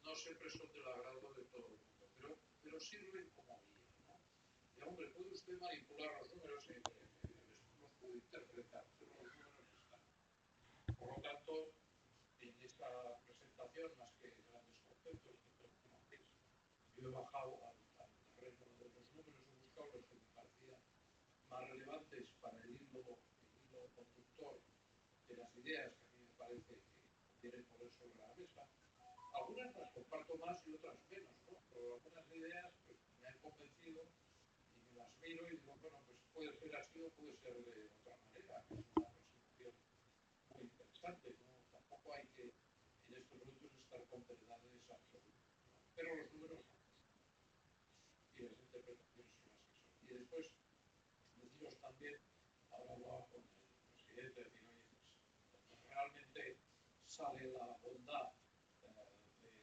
no siempre son del agrado de todo el mundo, pero sirven como guía, ¿no? Y hombre, puede usted manipular los números y los puede interpretar, pero los números están. Por lo tanto, en esta presentación, más que grandes conceptos que conocéis, yo he bajado al terreno de los números, he buscado los que me parecían más relevantes para el hilo conductor de las ideas que a mí me parece que quieren poner sobre la mesa. Algunas las comparto más y otras menos, ¿no? Pero algunas ideas pues, me han convencido y me las miro y digo, bueno, pues puede ser así o puede ser de otra manera. Es una presentación muy interesante, ¿no? Tampoco hay que en estos momentos estar con verdades absolutas, ¿no? Pero los números son y las interpretaciones son las que son. Y después, deciros también, ahora hablaba con el presidente, decir, oye, pues, donde realmente sale la bondad del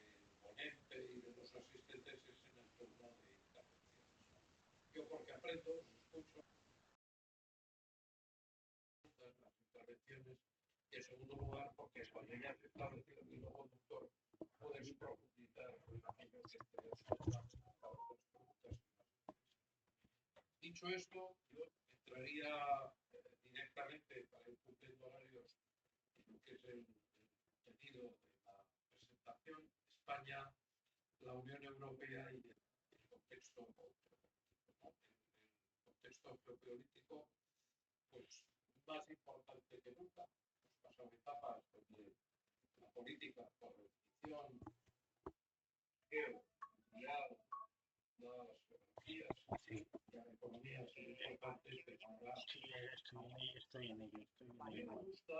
ponente y de los asistentes es en el turno de intervenciones, ¿no? Yo porque aprendo, os escucho las intervenciones y en segundo lugar porque cuando ya has establecido el hilo conductor puedes profundizar en aquello que te resulta para otras preguntas. Dicho esto, yo entraría directamente para ir cumpliendo horarios en lo que es el contenido de la presentación. España, la Unión Europea y el contexto, ¿no? El contexto geopolítico, pues más importante que nunca. Hemos pasado etapas donde la política por definición geomundial, las geografías Sí, y la economía son importantes, pero ahora sí, estoy en ello. a mí me gusta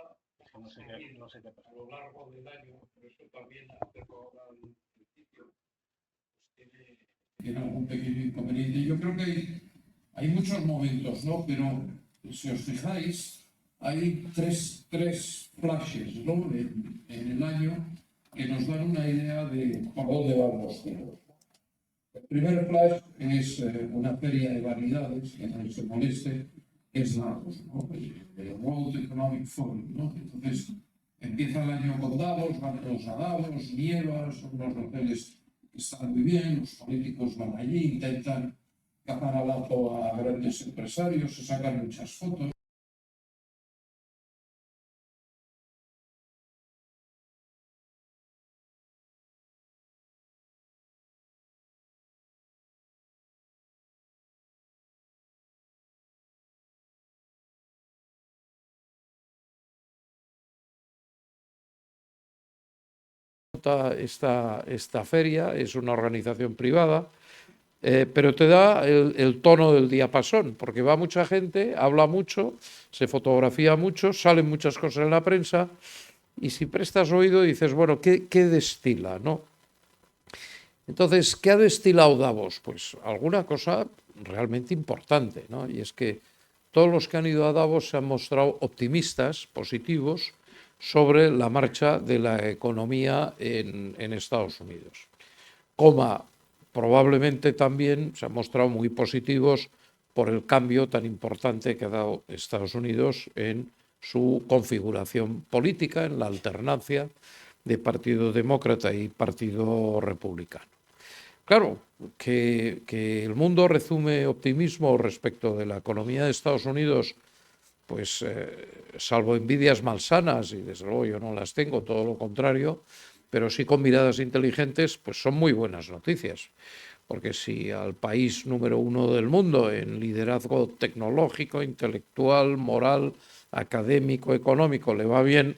No sé seguir qué pasa. a lo largo del año, por eso también acerco ahora al principio, pues tiene algún pequeño inconveniente. Yo creo que hay muchos momentos, ¿no? Pero si os fijáis, hay tres flashes, ¿no? En el año que nos dan una idea de por dónde van los tiros. El primer flash es una feria de variedades, que no se moleste, es Davos, ¿no? El World Economic Forum, ¿no? Entonces, empieza el año con Davos, van todos a Davos, nieva, son unos hoteles que están muy bien, los políticos van allí, intentan capar al lazo a grandes empresarios, se sacan muchas fotos. Esta feria es una organización privada, pero te da el tono del diapasón, porque va mucha gente, habla mucho, se fotografía mucho, salen muchas cosas en la prensa, y si prestas oído dices, bueno, ¿qué destila, no? Entonces, ¿qué ha destilado Davos? Pues alguna cosa realmente importante, ¿no? Y es que todos los que han ido a Davos se han mostrado optimistas, positivos, sobre la marcha de la economía en Estados Unidos. Probablemente también se han mostrado muy positivos por el cambio tan importante que ha dado Estados Unidos en su configuración política, en la alternancia de Partido Demócrata y Partido Republicano. Claro, que el mundo resume optimismo respecto de la economía de Estados Unidos, pues salvo envidias malsanas, y desde luego yo no las tengo, todo lo contrario, pero sí con miradas inteligentes, pues son muy buenas noticias. Porque si al país número uno del mundo en liderazgo tecnológico, intelectual, moral, académico, económico le va bien,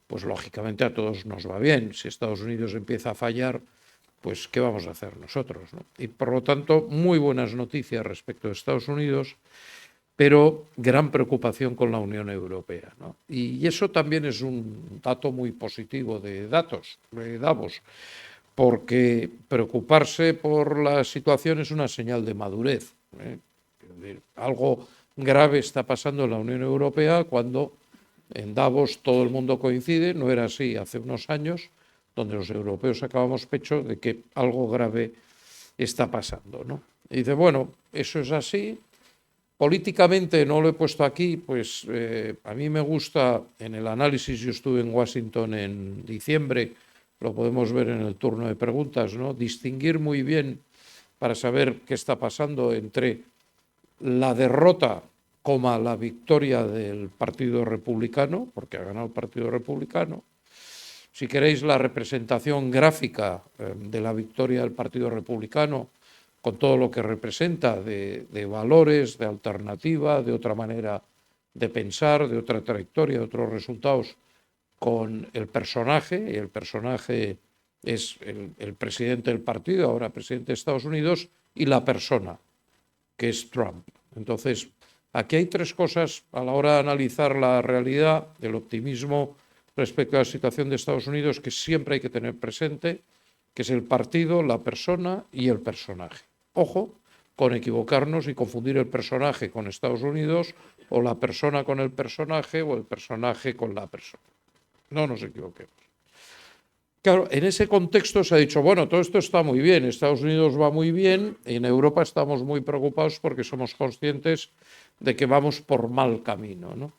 pues lógicamente a todos nos va bien. Si Estados Unidos empieza a fallar, pues ¿qué vamos a hacer nosotros, ¿no? Y por lo tanto, muy buenas noticias respecto a Estados Unidos, pero gran preocupación con la Unión Europea, ¿no? Y eso también es un dato muy positivo de Davos, porque preocuparse por la situación es una señal de madurez, ¿eh? Algo grave está pasando en la Unión Europea cuando en Davos todo el mundo coincide, no era así hace unos años, donde los europeos sacábamos pecho de que algo grave está pasando, ¿no? Y dice, bueno, eso es así. Políticamente no lo he puesto aquí, pues a mí me gusta, en el análisis, yo estuve en Washington en diciembre lo podemos ver en el turno de preguntas, ¿no? Distinguir muy bien para saber qué está pasando entre la derrota como la victoria del Partido Republicano, porque ha ganado el Partido Republicano. Si queréis, la representación gráfica de la victoria del Partido Republicano, con todo lo que representa de valores, de alternativa, de otra manera de pensar, de otra trayectoria, de otros resultados, con el personaje, y el personaje es el presidente del partido, ahora presidente de Estados Unidos, y la persona, que es Trump. Entonces, aquí hay tres cosas a la hora de analizar la realidad, el optimismo respecto a la situación de Estados Unidos, que siempre hay que tener presente, que es el partido, la persona y el personaje. Ojo con equivocarnos y confundir el personaje con Estados Unidos, o la persona con el personaje, o el personaje con la persona. No nos equivoquemos. Claro, en ese contexto se ha dicho, bueno, todo esto está muy bien, Estados Unidos va muy bien, y en Europa estamos muy preocupados porque somos conscientes de que vamos por mal camino, ¿no?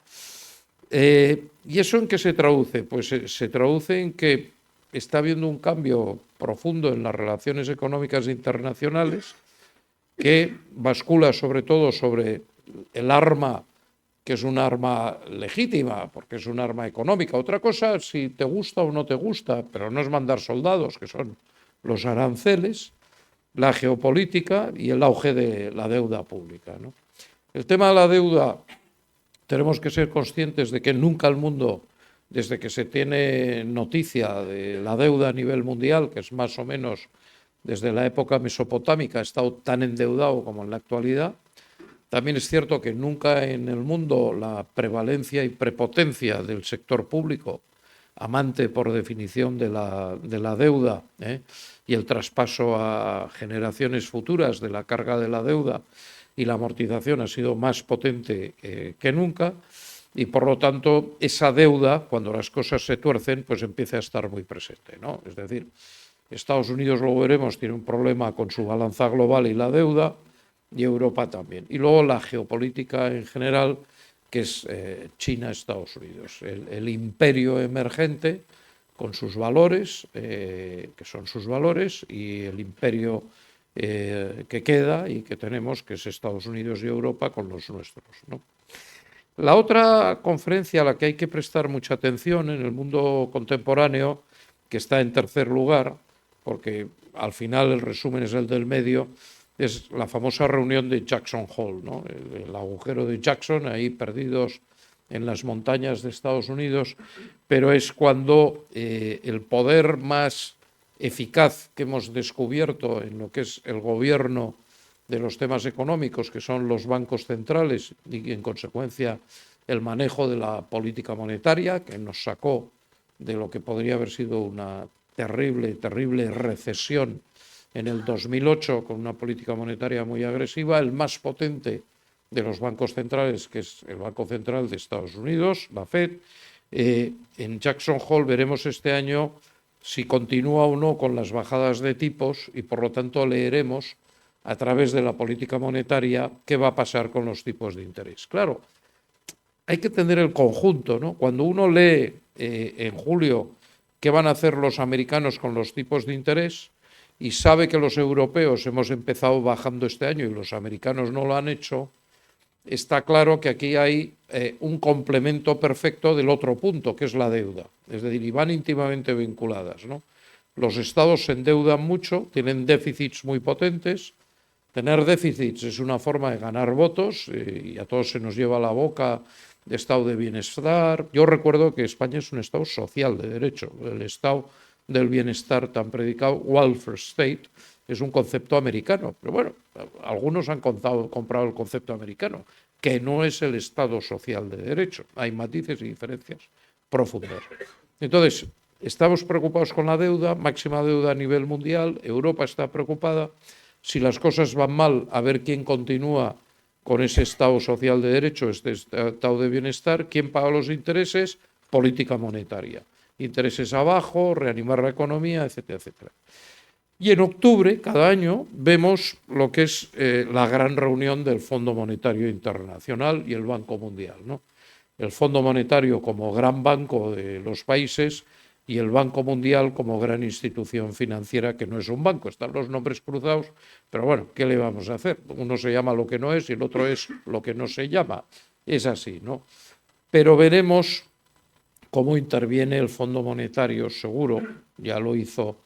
¿Y eso en qué se traduce? Pues se traduce en que está habiendo un cambio profundo en las relaciones económicas internacionales que bascula sobre todo sobre el arma, que es un arma legítima, porque es un arma económica. Otra cosa, si te gusta o no te gusta, pero no es mandar soldados, que son los aranceles, la geopolítica y el auge de la deuda pública, ¿no? El tema de la deuda, tenemos que ser conscientes de que nunca el mundo, desde que se tiene noticia de la deuda a nivel mundial, que es más o menos desde la época mesopotámica, ha estado tan endeudado como en la actualidad. También es cierto que nunca en el mundo la prevalencia y prepotencia del sector público, amante por definición de la deuda, y el traspaso a generaciones futuras de la carga de la deuda y la amortización ha sido más potente que nunca, y por lo tanto esa deuda, cuando las cosas se tuercen, pues empieza a estar muy presente, ¿no? Es decir, Estados Unidos, lo veremos, tiene un problema con su balanza global y la deuda, y Europa también. Y luego la geopolítica en general, que es China-Estados Unidos, el imperio emergente con sus valores, que son sus valores, y el imperio que queda y que tenemos, que es Estados Unidos y Europa, con los nuestros, ¿no? La otra conferencia a la que hay que prestar mucha atención en el mundo contemporáneo, que está en tercer lugar, porque al final el resumen es el del medio, es la famosa reunión de Jackson Hole, ¿no? El agujero de Jackson, ahí perdidos en las montañas de Estados Unidos, pero es cuando el poder más eficaz que hemos descubierto en lo que es el gobierno de los temas económicos, que son los bancos centrales y en consecuencia el manejo de la política monetaria, que nos sacó de lo que podría haber sido una terrible recesión en el 2008 con una política monetaria muy agresiva, el más potente de los bancos centrales, que es el Banco Central de Estados Unidos, la Fed. En Jackson Hole veremos este año si continúa o no con las bajadas de tipos y por lo tanto leeremos a través de la política monetaria qué va a pasar con los tipos de interés. Claro, hay que tener el conjunto, ¿no? Cuando uno lee en julio qué van a hacer los americanos con los tipos de interés y sabe que los europeos hemos empezado bajando este año y los americanos no lo han hecho, está claro que aquí hay un complemento perfecto del otro punto, que es la deuda. Es decir, y van íntimamente vinculadas, ¿no? Los estados se endeudan mucho, tienen déficits muy potentes. Tener déficits es una forma de ganar votos y a todos se nos lleva a la boca de estado de bienestar. Yo recuerdo que España es un estado social de derecho. El estado del bienestar tan predicado, welfare state, es un concepto americano. Pero bueno, algunos han comprado el concepto americano, que no es el estado social de derecho. Hay matices y diferencias profundas. Entonces, estamos preocupados con la deuda, máxima deuda a nivel mundial. Europa está preocupada. Si las cosas van mal, a ver quién continúa con ese estado social de derecho, este estado de bienestar. ¿Quién paga los intereses? Política monetaria. Intereses abajo, reanimar la economía, etcétera, etcétera. Y en octubre, cada año, vemos lo que es la gran reunión del Fondo Monetario Internacional y el Banco Mundial, ¿no? El Fondo Monetario, como gran banco de los países, y el Banco Mundial como gran institución financiera, que no es un banco, están los nombres cruzados, pero bueno, ¿qué le vamos a hacer? Uno se llama lo que no es y el otro es lo que no se llama. Es así, ¿no? Pero veremos cómo interviene el Fondo Monetario, seguro, ya lo hizo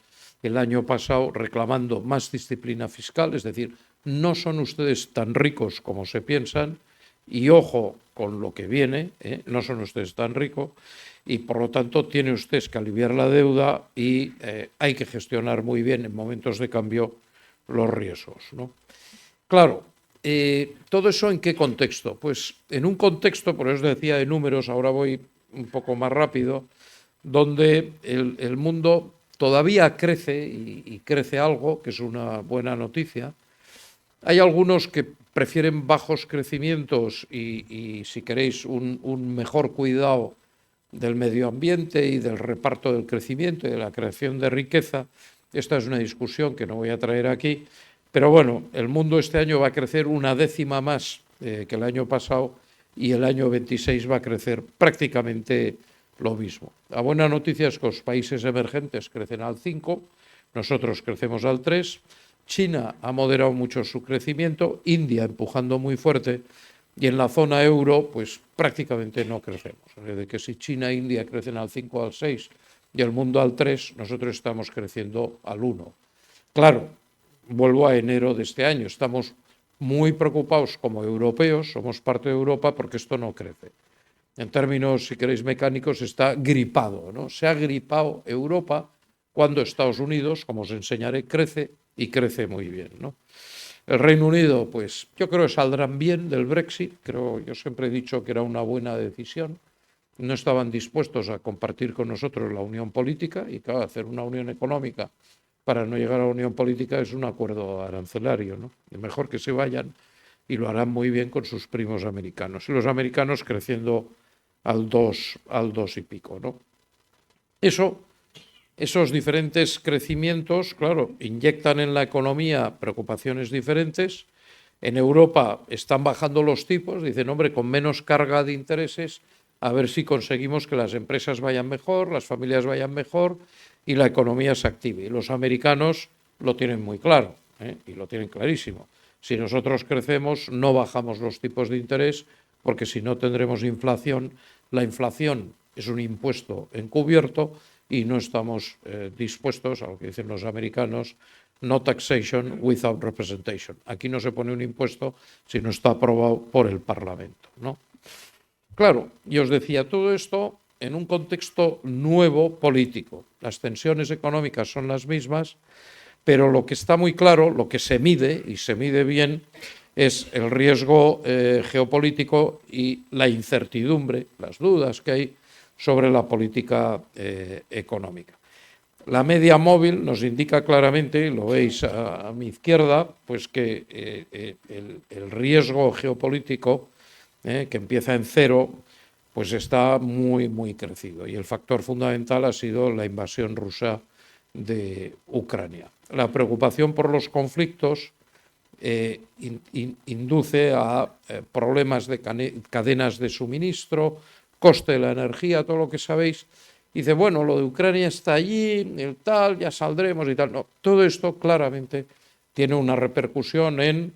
el año pasado, reclamando más disciplina fiscal, es decir, no son ustedes tan ricos como se piensan, y ojo con lo que viene, no son ustedes tan ricos, y por lo tanto tiene usted que aliviar la deuda y hay que gestionar muy bien en momentos de cambio los riesgos, ¿no? Claro, ¿todo eso en qué contexto? Pues en un contexto, por eso decía de números, ahora voy un poco más rápido, donde el mundo todavía crece y crece algo, que es una buena noticia. Hay algunos que prefieren bajos crecimientos y si queréis, un mejor cuidado del medio ambiente y del reparto del crecimiento y de la creación de riqueza. Esta es una discusión que no voy a traer aquí, pero bueno, el mundo este año va a crecer una décima más que el año pasado y el año 26 va a crecer prácticamente lo mismo. La buena noticia es que los países emergentes crecen al 5, nosotros crecemos al 3, China ha moderado mucho su crecimiento, India empujando muy fuerte, y en la zona euro, pues prácticamente no crecemos. Es decir, que si China e India crecen al 5 o al 6 y el mundo al 3, nosotros estamos creciendo al 1. Claro, vuelvo a enero de este año, estamos muy preocupados como europeos, somos parte de Europa, porque esto no crece. En términos, si queréis, mecánicos, está gripado, ¿no? Se ha gripado Europa cuando Estados Unidos, como os enseñaré, crece y crece muy bien, ¿no? El Reino Unido, pues yo creo que saldrán bien del Brexit. Yo siempre he dicho que era una buena decisión. No estaban dispuestos a compartir con nosotros la unión política y, claro, hacer una unión económica para no llegar a la unión política es un acuerdo arancelario, ¿no? Y mejor que se vayan y lo harán muy bien con sus primos americanos. Y los americanos creciendo al 2 y pico, ¿no? Esos diferentes crecimientos, claro, inyectan en la economía preocupaciones diferentes. En Europa están bajando los tipos, dicen, hombre, con menos carga de intereses, a ver si conseguimos que las empresas vayan mejor, las familias vayan mejor y la economía se active. Y los americanos lo tienen muy claro, y lo tienen clarísimo. Si nosotros crecemos, no bajamos los tipos de interés, porque si no tendremos inflación. La inflación es un impuesto encubierto y no estamos dispuestos a lo que dicen los americanos, no taxation without representation. Aquí no se pone un impuesto si no está aprobado por el Parlamento, ¿no? Claro, y os decía todo esto en un contexto nuevo político. Las tensiones económicas son las mismas, pero lo que está muy claro, lo que se mide, y se mide bien, es el riesgo geopolítico y la incertidumbre, las dudas que hay sobre la política económica. La media móvil nos indica claramente, lo veis a mi izquierda, pues que el riesgo geopolítico, que empieza en 0, pues está muy, muy crecido. Y el factor fundamental ha sido la invasión rusa de Ucrania. La preocupación por los conflictos induce a problemas de cadenas de suministro, coste de la energía, todo lo que sabéis. Dice, bueno, lo de Ucrania está allí, el tal, ya saldremos y tal. No, todo esto claramente tiene una repercusión en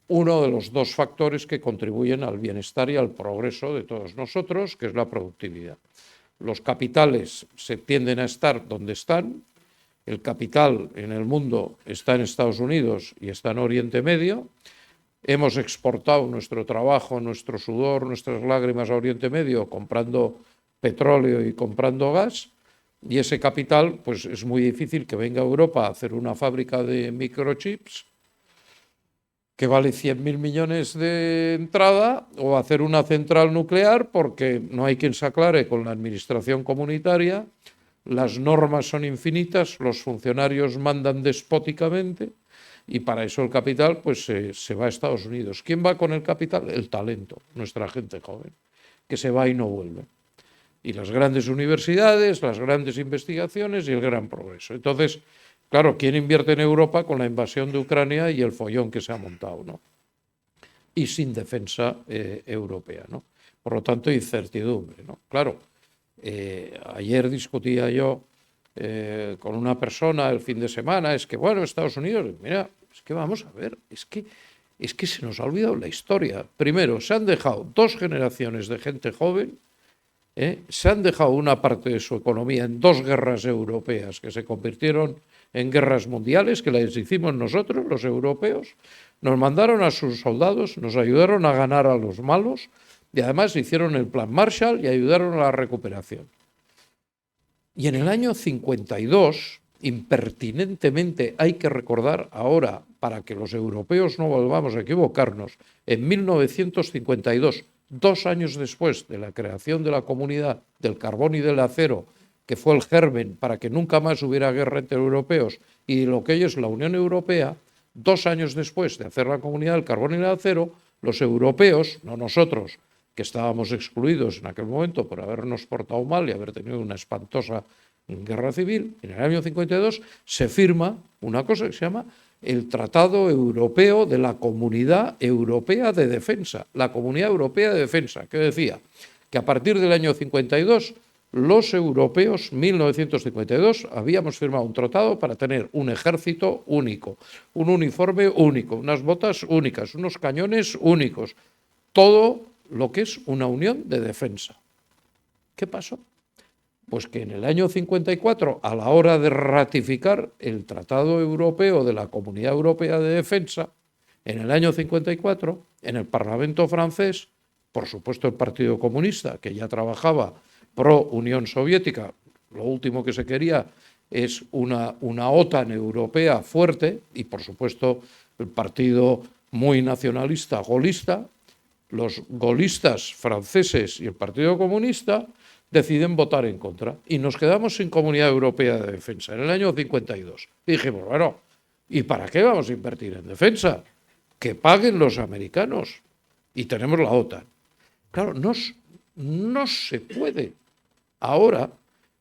uno de los dos factores que contribuyen al bienestar y al progreso de todos nosotros, que es la productividad. Los capitales se tienden a estar donde están. El capital en el mundo está en Estados Unidos y está en Oriente Medio. Hemos exportado nuestro trabajo, nuestro sudor, nuestras lágrimas a Oriente Medio comprando petróleo y comprando gas, y ese capital pues es muy difícil que venga a Europa a hacer una fábrica de microchips que vale 100.000 millones de entrada o hacer una central nuclear, porque no hay quien se aclare con la administración comunitaria, las normas son infinitas, los funcionarios mandan despóticamente y para eso el capital pues se va a Estados Unidos. ¿Quién va con el capital? El talento, nuestra gente joven, que se va y no vuelve. Y las grandes universidades, las grandes investigaciones y el gran progreso. Entonces, claro, ¿quién invierte en Europa con la invasión de Ucrania y el follón que se ha montado, ¿no? Y sin defensa europea, ¿no? Por lo tanto, incertidumbre, ¿no? Claro, Ayer discutía yo con una persona el fin de semana, es que, bueno, Estados Unidos, mira, es que vamos a ver, es que se nos ha olvidado la historia. Primero, se han dejado 2 generaciones de gente joven, se han dejado una parte de su economía en 2 guerras europeas que se convirtieron en guerras mundiales, que las hicimos nosotros, los europeos, nos mandaron a sus soldados, nos ayudaron a ganar a los malos y además hicieron el plan Marshall y ayudaron a la recuperación. Y en el año 52, impertinentemente hay que recordar ahora, para que los europeos no volvamos a equivocarnos, en 1952, 2 años después de la creación de la Comunidad del Carbón y del Acero, que fue el germen para que nunca más hubiera guerra entre europeos, y de lo que hoy es la Unión Europea, 2 años después de hacer la Comunidad del Carbón y del Acero, los europeos, no nosotros, que estábamos excluidos en aquel momento por habernos portado mal y haber tenido una espantosa guerra civil, en el año 52 se firma una cosa que se llama el Tratado Europeo de la Comunidad Europea de Defensa, la Comunidad Europea de Defensa, que decía que a partir del año 52 los europeos, 1952, habíamos firmado un tratado para tener un ejército único, un uniforme único, unas botas únicas, unos cañones únicos, todo lo que es una unión de defensa. ¿Qué pasó? Pues que en el año 54, a la hora de ratificar el Tratado Europeo de la Comunidad Europea de Defensa, en el año 54, en el Parlamento francés, por supuesto el Partido Comunista, que ya trabajaba pro Unión Soviética, lo último que se quería es una OTAN europea fuerte, y por supuesto el partido muy nacionalista, golista, los golistas franceses y el Partido Comunista deciden votar en contra y nos quedamos sin Comunidad Europea de Defensa en el año 52. Y dijimos, bueno, ¿y para qué vamos a invertir en defensa? Que paguen los americanos y tenemos la OTAN. Claro, no se puede ahora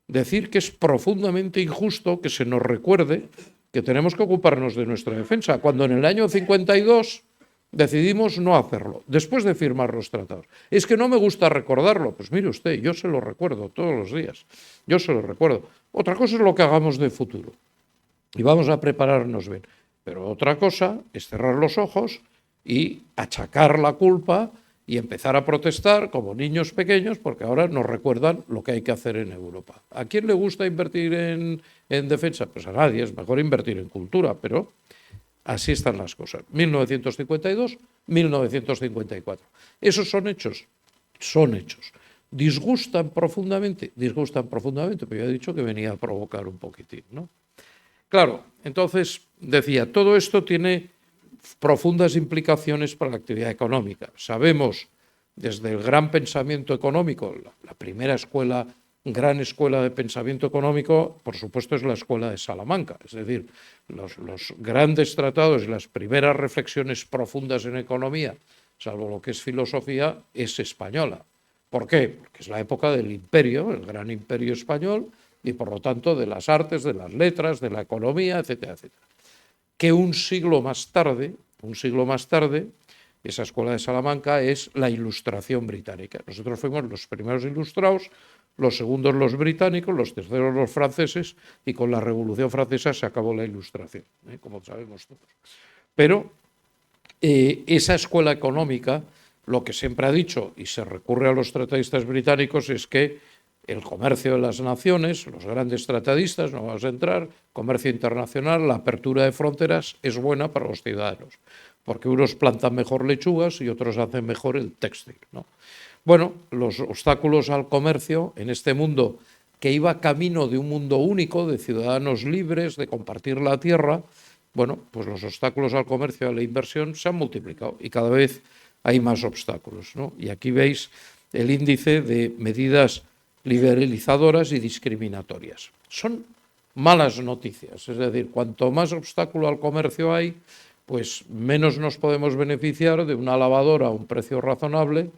decir que es profundamente injusto que se nos recuerde que tenemos que ocuparnos de nuestra defensa, cuando en el año 52 decidimos no hacerlo, después de firmar los tratados. Es que no me gusta recordarlo. Pues mire usted, yo se lo recuerdo todos los días. Yo se lo recuerdo. Otra cosa es lo que hagamos de futuro. Y vamos a prepararnos bien. Pero otra cosa es cerrar los ojos y achacar la culpa y empezar a protestar como niños pequeños porque ahora nos recuerdan lo que hay que hacer en Europa. ¿A quién le gusta invertir en defensa? Pues a nadie. Es mejor invertir en cultura, pero así están las cosas. 1952, 1954. Esos son hechos. Son hechos. Disgustan profundamente, pero yo he dicho que venía a provocar un poquitín, ¿no? Claro, entonces decía, todo esto tiene profundas implicaciones para la actividad económica. Sabemos desde el gran pensamiento económico, la primera escuela, gran escuela de pensamiento económico, por supuesto, es la escuela de Salamanca. Es decir, los grandes tratados y las primeras reflexiones profundas en economía, salvo lo que es filosofía, es española. ¿Por qué? Porque es la época del imperio, el gran imperio español, y por lo tanto de las artes, de las letras, de la economía, etcétera, etcétera. Que un siglo más tarde, esa escuela de Salamanca es la Ilustración británica. Nosotros fuimos los primeros ilustrados, los segundos los británicos, los terceros los franceses, y con la Revolución Francesa se acabó la Ilustración, como sabemos todos. Pero esa escuela económica, lo que siempre ha dicho, y se recurre a los tratadistas británicos, es que el comercio de las naciones, los grandes tratadistas, no vamos a entrar, comercio internacional, la apertura de fronteras es buena para los ciudadanos, porque unos plantan mejor lechugas y otros hacen mejor el textil, ¿no? Bueno, los obstáculos al comercio en este mundo que iba camino de un mundo único, de ciudadanos libres, de compartir la tierra, bueno, pues los obstáculos al comercio y a la inversión se han multiplicado y cada vez hay más obstáculos, ¿no? Y aquí veis el índice de medidas liberalizadoras y discriminatorias. Son malas noticias, es decir, cuanto más obstáculo al comercio hay, pues menos nos podemos beneficiar de una lavadora a un precio razonable,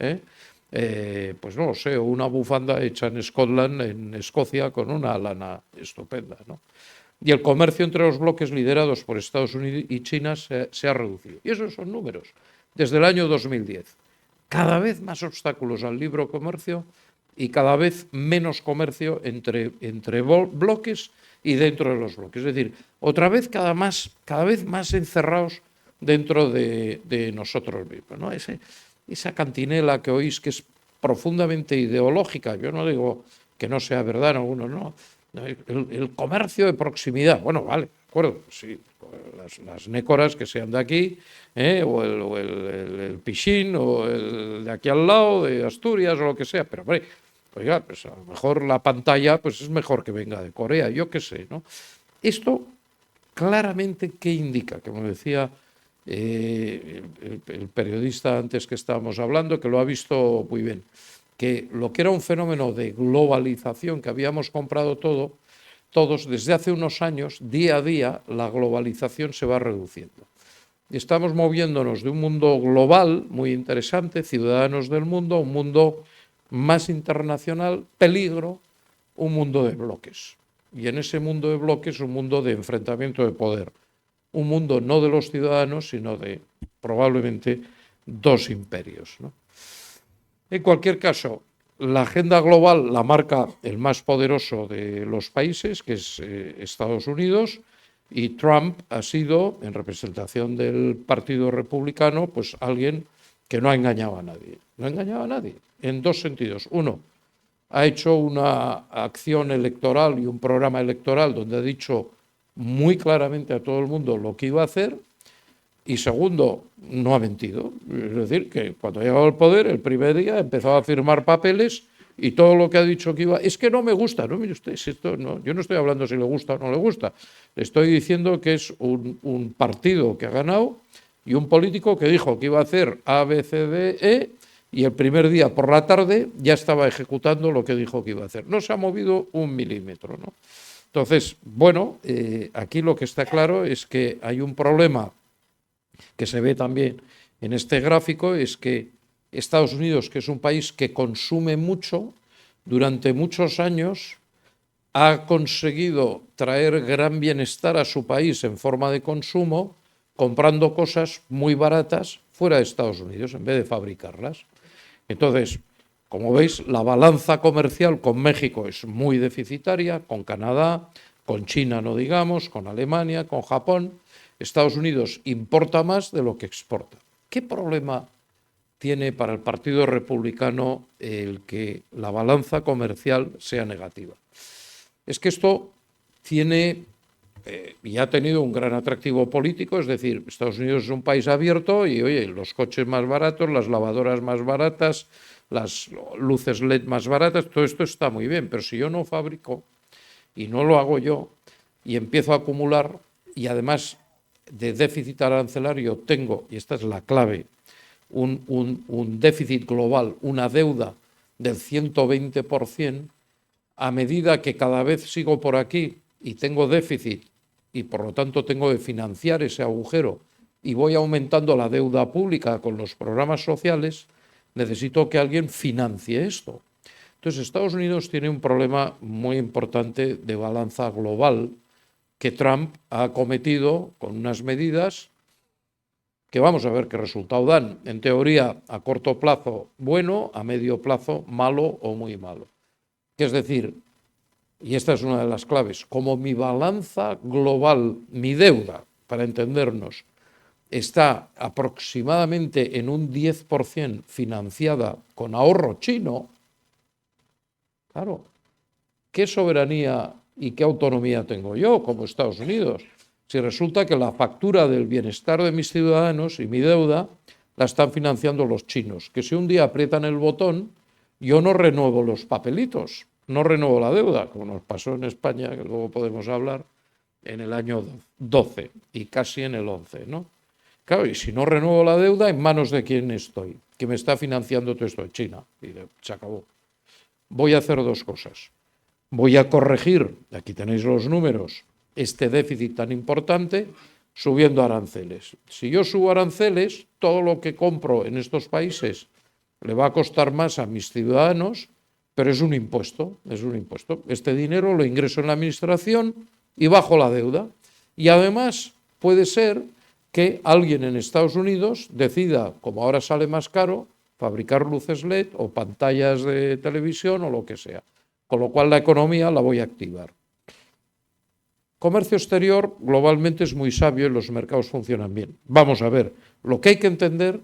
pues no lo sé, o una bufanda hecha en Scotland, en Escocia, con una lana estupenda, ¿no? Y el comercio entre los bloques liderados por Estados Unidos y China se ha reducido. Y esos son números. Desde el año 2010, cada vez más obstáculos al libre comercio y cada vez menos comercio entre bloques y dentro de los bloques. Es decir, otra vez cada vez más encerrados dentro de nosotros mismos, ¿no? Esa cantinela que oís que es profundamente ideológica, yo no digo que no sea verdad en algunos, no. El comercio de proximidad, bueno, vale, de acuerdo, sí, las nécoras que sean de aquí, o el Pichín, o el de aquí al lado, de Asturias, o lo que sea, pero hombre, oiga, pues a lo mejor la pantalla pues es mejor que venga de Corea, yo qué sé, ¿no? Esto claramente, ¿qué indica? Como decía el periodista antes que estábamos hablando, que lo ha visto muy bien, que lo que era un fenómeno de globalización que habíamos comprado todos, desde hace unos años, día a día, la globalización se va reduciendo. Y estamos moviéndonos de un mundo global muy interesante, ciudadanos del mundo, a un mundo más internacional, peligro, un mundo de bloques. Y en ese mundo de bloques, un mundo de enfrentamiento de poder. Un mundo no de los ciudadanos, sino de probablemente dos imperios, ¿no? En cualquier caso, la agenda global la marca el más poderoso de los países, que es Estados Unidos, y Trump ha sido, en representación del Partido Republicano, pues alguien que no ha engañado a nadie. No ha engañado a nadie, en dos sentidos. Uno, ha hecho una acción electoral y un programa electoral donde ha dicho muy claramente a todo el mundo lo que iba a hacer. Y segundo, no ha mentido. Es decir, que cuando ha llegado al poder, el primer día empezó a firmar papeles y todo lo que ha dicho que iba... Es que no me gusta, no, mire usted, esto no, yo no estoy hablando si le gusta o no le gusta. Le estoy diciendo que es un partido que ha ganado y un político que dijo que iba a hacer A, B, C, D, E, y el primer día por la tarde ya estaba ejecutando lo que dijo que iba a hacer. No se ha movido un milímetro, ¿no? Entonces, bueno, aquí lo que está claro es que hay un problema que se ve también en este gráfico, es que Estados Unidos, que es un país que consume mucho, durante muchos años ha conseguido traer gran bienestar a su país en forma de consumo, comprando cosas muy baratas fuera de Estados Unidos, en vez de fabricarlas. Entonces, como veis, la balanza comercial con México es muy deficitaria, con Canadá, con China no digamos, con Alemania, con Japón. Estados Unidos importa más de lo que exporta. ¿Qué problema tiene para el Partido Republicano el que la balanza comercial sea negativa? Es que esto tiene y ha tenido un gran atractivo político, es decir, Estados Unidos es un país abierto y, oye, los coches más baratos, las lavadoras más baratas, las luces LED más baratas, todo esto está muy bien, pero si yo no fabrico y no lo hago yo y empiezo a acumular y además de déficit arancelario tengo, y esta es la clave, un déficit global, una deuda del 120%, a medida que cada vez sigo por aquí y tengo déficit y por lo tanto tengo que financiar ese agujero y voy aumentando la deuda pública con los programas sociales, necesito que alguien financie esto. Entonces Estados Unidos tiene un problema muy importante de balanza global que Trump ha acometido con unas medidas que vamos a ver qué resultado dan. En teoría, a corto plazo, bueno, a medio plazo, malo o muy malo. Es decir, y esta es una de las claves, como mi balanza global, mi deuda, para entendernos, está aproximadamente en un 10% financiada con ahorro chino, claro, ¿qué soberanía y qué autonomía tengo yo como Estados Unidos? Si resulta que la factura del bienestar de mis ciudadanos y mi deuda la están financiando los chinos, que si un día aprietan el botón, yo no renuevo los papelitos, no renuevo la deuda, como nos pasó en España, que luego podemos hablar, en el año 12 y casi en el 11, ¿no? Claro, y si no renuevo la deuda, ¿en manos de quién estoy? Que me está financiando todo esto, China. Y se acabó. Voy a hacer dos cosas. Voy a corregir, aquí tenéis los números, este déficit tan importante, subiendo aranceles. Si yo subo aranceles, todo lo que compro en estos países le va a costar más a mis ciudadanos, pero es un impuesto, es un impuesto. Este dinero lo ingreso en la administración y bajo la deuda. Y además puede ser que alguien en Estados Unidos decida, como ahora sale más caro, fabricar luces LED o pantallas de televisión o lo que sea. Con lo cual la economía la voy a activar. Comercio exterior globalmente es muy sabio y los mercados funcionan bien. Vamos a ver, lo que hay que entender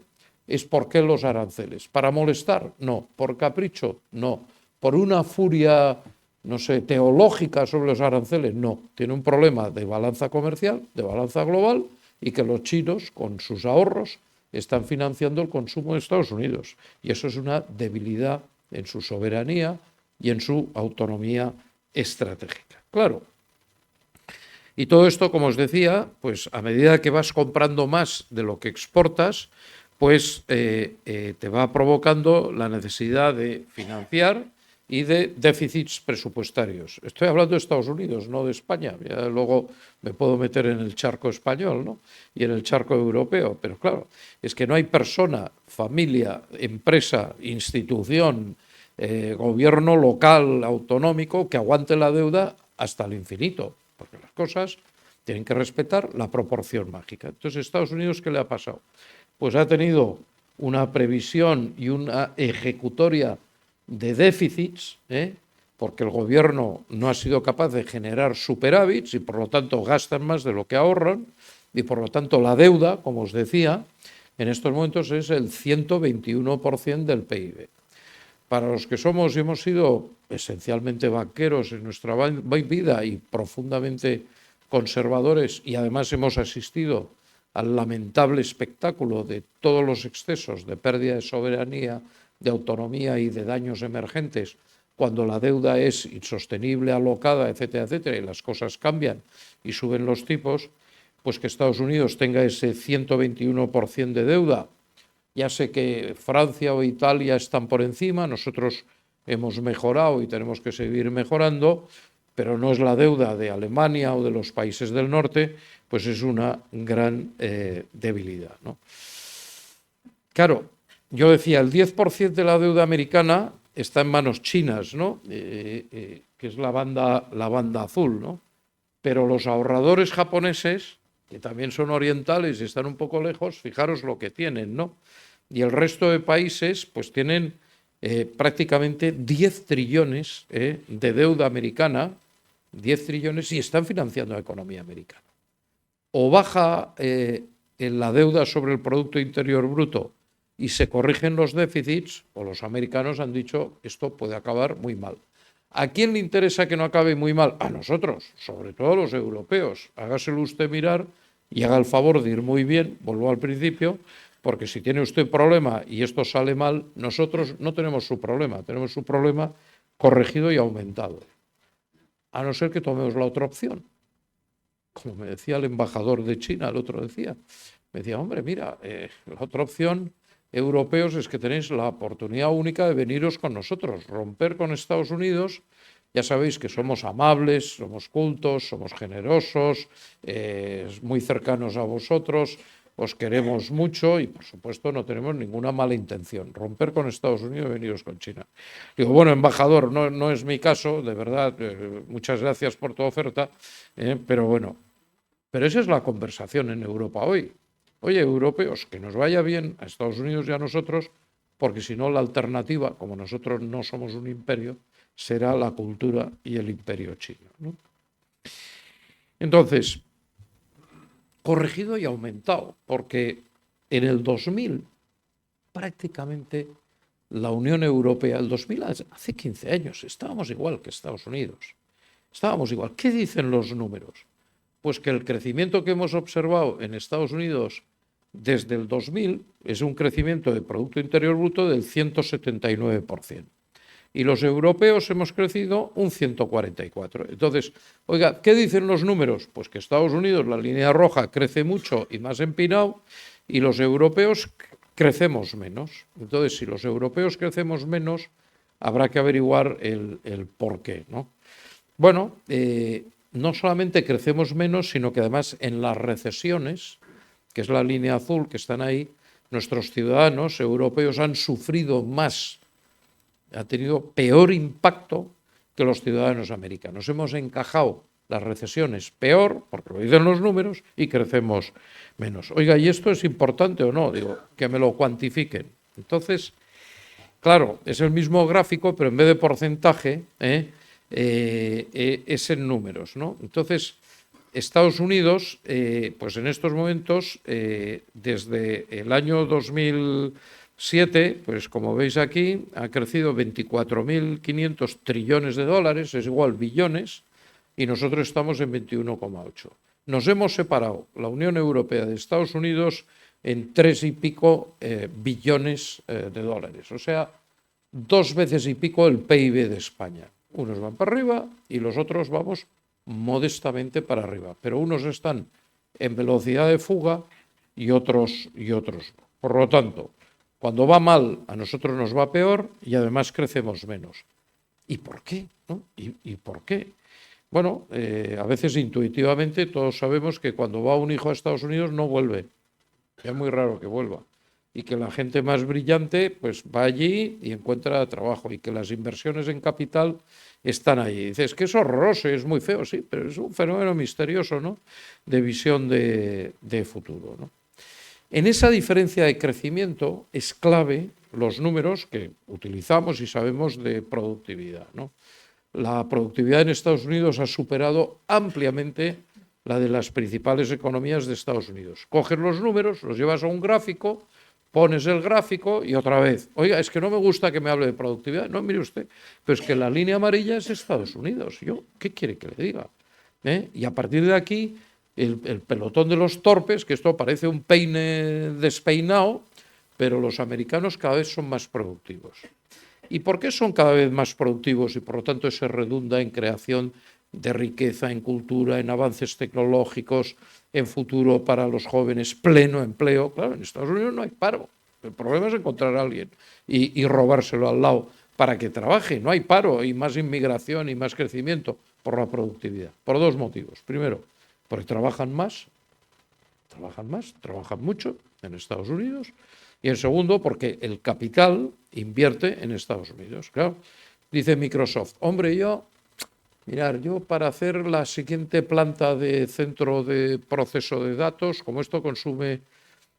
es por qué los aranceles. ¿Para molestar? No. ¿Por capricho? No. ¿Por una furia, no sé, teológica sobre los aranceles? No. Tiene un problema de balanza comercial, de balanza global, y que los chinos, con sus ahorros, están financiando el consumo de Estados Unidos. Y eso es una debilidad en su soberanía y en su autonomía estratégica. Claro. Y todo esto, como os decía, pues a medida que vas comprando más de lo que exportas, pues te va provocando la necesidad de financiar y de déficits presupuestarios. Estoy hablando de Estados Unidos, no de España. Ya luego me puedo meter en el charco español, ¿no? Y en el charco europeo. Pero claro, es que no hay persona, familia, empresa, institución, gobierno local, autonómico, que aguante la deuda hasta el infinito. Porque las cosas tienen que respetar la proporción mágica. Entonces, ¿Estados Unidos qué le ha pasado? Pues ha tenido una previsión y una ejecutoria de déficits, porque el gobierno no ha sido capaz de generar superávits y por lo tanto gastan más de lo que ahorran y por lo tanto la deuda, como os decía, en estos momentos es el 121% del PIB. Para los que somos y hemos sido esencialmente banqueros en nuestra vida y profundamente conservadores y además hemos asistido al lamentable espectáculo de todos los excesos de pérdida de soberanía, de autonomía y de daños emergentes, cuando la deuda es insostenible, alocada, etcétera, etcétera, y las cosas cambian y suben los tipos, pues que Estados Unidos tenga ese 121% de deuda. Ya sé que Francia o Italia están por encima, nosotros hemos mejorado y tenemos que seguir mejorando, pero no es la deuda de Alemania o de los países del norte, pues es una gran debilidad, ¿no? Claro, yo decía, el 10% de la deuda americana está en manos chinas, ¿no? Que es la banda azul, ¿no? Pero los ahorradores japoneses, que también son orientales y están un poco lejos, fijaros lo que tienen, ¿no? Y el resto de países, pues tienen prácticamente 10 trillones de deuda americana, 10 trillones, y están financiando la economía americana. O baja en la deuda sobre el Producto Interior Bruto y se corrigen los déficits, o los americanos han dicho, esto puede acabar muy mal. ¿A quién le interesa que no acabe muy mal? A nosotros, sobre todo a los europeos. Hágaselo usted mirar y haga el favor de ir muy bien, vuelvo al principio, porque si tiene usted problema y esto sale mal, nosotros no tenemos su problema, tenemos su problema corregido y aumentado. A no ser que tomemos la otra opción. Como me decía el embajador de China, el otro decía, me decía, hombre, mira, la otra opción, europeos, es que tenéis la oportunidad única de veniros con nosotros, romper con Estados Unidos. Ya sabéis que somos amables, somos cultos, somos generosos, muy cercanos a vosotros, os queremos mucho y, por supuesto, no tenemos ninguna mala intención. Romper con Estados Unidos y veniros con China. Digo, bueno, embajador, no es mi caso, de verdad, muchas gracias por tu oferta, pero bueno, pero esa es la conversación en Europa hoy. Oye, europeos, que nos vaya bien a Estados Unidos y a nosotros, porque si no la alternativa, como nosotros no somos un imperio, será la cultura y el imperio chino, ¿no? Entonces, corregido y aumentado, porque en el 2000 prácticamente la Unión Europea, el 2000 hace 15 años, estábamos igual que Estados Unidos. Estábamos igual. ¿Qué dicen los números? Pues que el crecimiento que hemos observado en Estados Unidos desde el 2000 es un crecimiento de Producto Interior Bruto del 179%. Y los europeos hemos crecido un 144%. Entonces, oiga, ¿qué dicen los números? Pues que Estados Unidos, la línea roja, crece mucho y más empinado, y los europeos crecemos menos. Entonces, si los europeos crecemos menos, habrá que averiguar el por qué, ¿no? Bueno, no solamente crecemos menos, sino que además en las recesiones, que es la línea azul que están ahí, nuestros ciudadanos europeos han sufrido más, ha tenido peor impacto que los ciudadanos americanos. Hemos encajado las recesiones peor, porque lo dicen los números, y crecemos menos. Oiga, ¿y esto es importante o no? Digo, que me lo cuantifiquen. Entonces, Claro, es el mismo gráfico, pero en vez de porcentaje, es en números, ¿no? Entonces, Estados Unidos, pues en estos momentos, desde el año 2007, pues como veis aquí, ha crecido 24.500 trillones de dólares, es igual billones, y nosotros estamos en 21,8. Nos hemos separado, la Unión Europea de Estados Unidos, en 3 y pico billones de dólares, o sea, 2 veces y pico el PIB de España. Unos van para arriba y los otros vamos modestamente para arriba, pero unos están en velocidad de fuga y otros no. Por lo tanto, cuando va mal, a nosotros nos va peor y además crecemos menos. ¿Y por qué? ¿No? ¿Y por qué? Bueno, a veces intuitivamente todos sabemos que cuando va un hijo a Estados Unidos no vuelve. Es muy raro que vuelva. Y que la gente más brillante pues va allí y encuentra trabajo y que las inversiones en capital están allí. Dices que es horroroso y es muy feo, sí, pero es un fenómeno misterioso, ¿no? De visión de futuro, ¿no? En esa diferencia de crecimiento es clave los números que utilizamos y sabemos de productividad, ¿no? La productividad en Estados Unidos ha superado ampliamente la de las principales economías de Estados Unidos. Coges los números, los llevas a un gráfico, pones el gráfico y otra vez, oiga, es que no me gusta que me hable de productividad. No, mire usted, pero es que la línea amarilla es Estados Unidos. ¿Yo qué quiere que le diga? Y a partir de aquí, el pelotón de los torpes, que esto parece un peine despeinado, pero los americanos cada vez son más productivos. ¿Y por qué son cada vez más productivos y por lo tanto eso redunda en creación de riqueza, en cultura, en avances tecnológicos, en futuro para los jóvenes, pleno empleo? Claro, en Estados Unidos no hay paro. El problema es encontrar a alguien y robárselo al lado para que trabaje. No hay paro, hay más inmigración y más crecimiento por la productividad. Por 2 motivos. Primero, porque trabajan mucho en Estados Unidos. Y en segundo, porque el capital invierte en Estados Unidos. Claro, dice Microsoft, hombre, yo para hacer la siguiente planta de centro de proceso de datos, como esto consume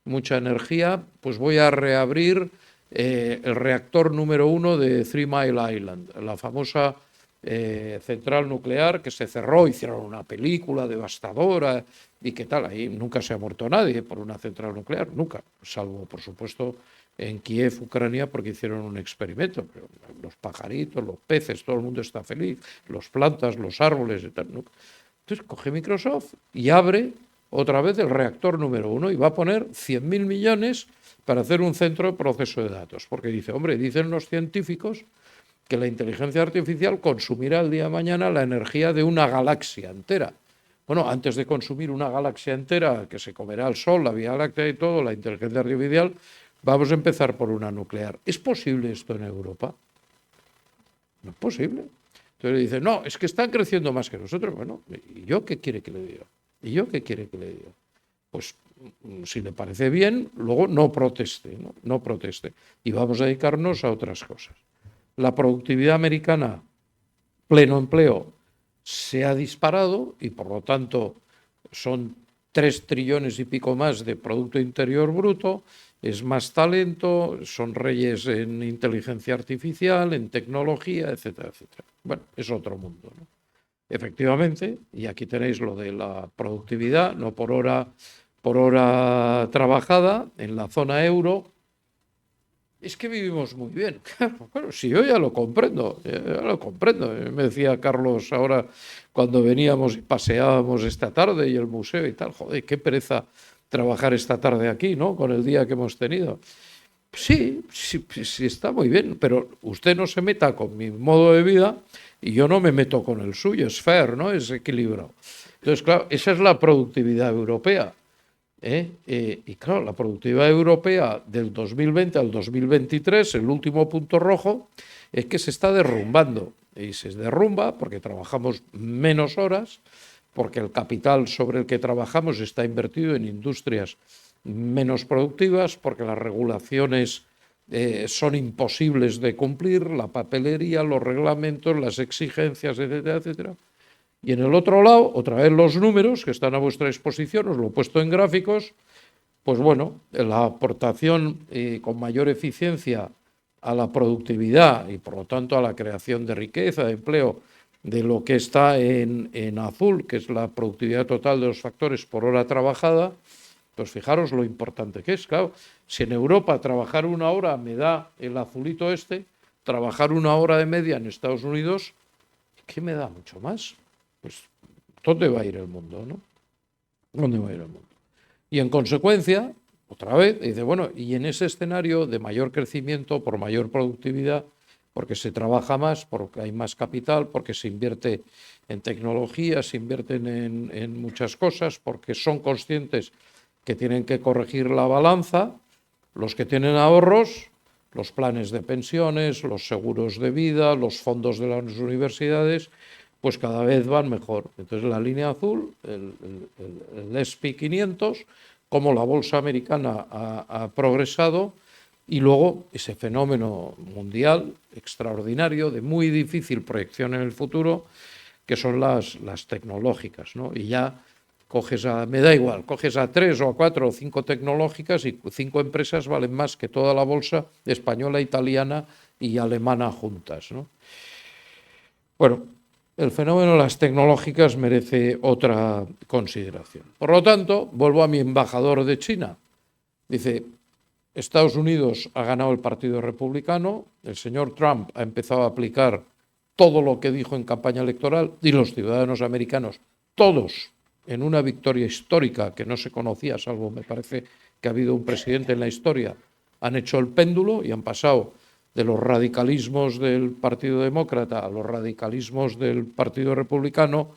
mucha energía, pues voy a reabrir el reactor número 1 de Three Mile Island, la famosa central nuclear que se cerró, hicieron una película devastadora y qué tal, ahí nunca se ha muerto nadie por una central nuclear, nunca, salvo por supuesto en Kiev, Ucrania, porque hicieron un experimento, pero los pajaritos, los peces, todo el mundo está feliz, las plantas, los árboles y tal, nunca. Entonces coge Microsoft y abre otra vez el reactor número 1 y va a poner 100.000 millones para hacer un centro de proceso de datos, porque dice, hombre, dicen los científicos que la inteligencia artificial consumirá el día de mañana la energía de una galaxia entera. Bueno, antes de consumir una galaxia entera que se comerá el Sol, la Vía Láctea y todo, la inteligencia artificial, vamos a empezar por una nuclear. ¿Es posible esto en Europa? No es posible. Entonces dice, no, es que están creciendo más que nosotros. Bueno, ¿y yo qué quiere que le diga? Pues si le parece bien, luego no proteste, ¿no? No proteste. Y vamos a dedicarnos a otras cosas. La productividad americana, pleno empleo, se ha disparado y por lo tanto son 3 trillones y pico más de Producto Interior Bruto, es más talento, son reyes en inteligencia artificial, en tecnología, etcétera, etcétera. Bueno, es otro mundo, ¿no? Efectivamente, y aquí tenéis lo de la productividad, no por hora trabajada en la zona euro. Es que vivimos muy bien. Bueno, sí, yo ya lo comprendo. Me decía Carlos ahora cuando veníamos y paseábamos esta tarde y el museo y tal. Joder, qué pereza trabajar esta tarde aquí, ¿no? Con el día que hemos tenido. Sí, está muy bien, pero usted no se meta con mi modo de vida y yo no me meto con el suyo. Es fair, ¿no? Es equilibrado. Entonces, claro, esa es la productividad europea. Y claro, la productividad europea del 2020 al 2023, el último punto rojo, es que se está derrumbando. Y se derrumba porque trabajamos menos horas, porque el capital sobre el que trabajamos está invertido en industrias menos productivas, porque las regulaciones son imposibles de cumplir, la papelería, los reglamentos, las exigencias, etcétera, etcétera. Y en el otro lado, otra vez los números que están a vuestra disposición, os lo he puesto en gráficos, pues bueno, la aportación con mayor eficiencia a la productividad y por lo tanto a la creación de riqueza, de empleo, de lo que está en azul, que es la productividad total de los factores por hora trabajada, pues fijaros lo importante que es. Claro, si en Europa trabajar 1 hora me da el azulito este, trabajar 1 hora de media en Estados Unidos, ¿qué me da mucho más? Pues ¿dónde va a ir el mundo, no? ¿Dónde va a ir el mundo? Y en consecuencia, otra vez, dice, bueno, y en ese escenario de mayor crecimiento, por mayor productividad, porque se trabaja más, porque hay más capital, porque se invierte en tecnología, se invierten en muchas cosas, porque son conscientes que tienen que corregir la balanza, los que tienen ahorros, los planes de pensiones, los seguros de vida, los fondos de las universidades, pues cada vez van mejor. Entonces la línea azul, el S&P 500, como la bolsa americana ha progresado, y luego ese fenómeno mundial extraordinario de muy difícil proyección en el futuro, que son las tecnológicas, ¿no? Y ya me da igual, coges a 3 o a 4 o 5 tecnológicas y 5 empresas valen más que toda la bolsa española, italiana y alemana juntas, ¿no? Bueno, el fenómeno de las tecnológicas merece otra consideración. Por lo tanto, vuelvo a mi embajador de China. Dice, Estados Unidos ha ganado el Partido Republicano, el señor Trump ha empezado a aplicar todo lo que dijo en campaña electoral y los ciudadanos americanos, todos, en una victoria histórica que no se conocía, salvo me parece que ha habido un presidente en la historia, han hecho el péndulo y han pasado de los radicalismos del Partido Demócrata a los radicalismos del Partido Republicano,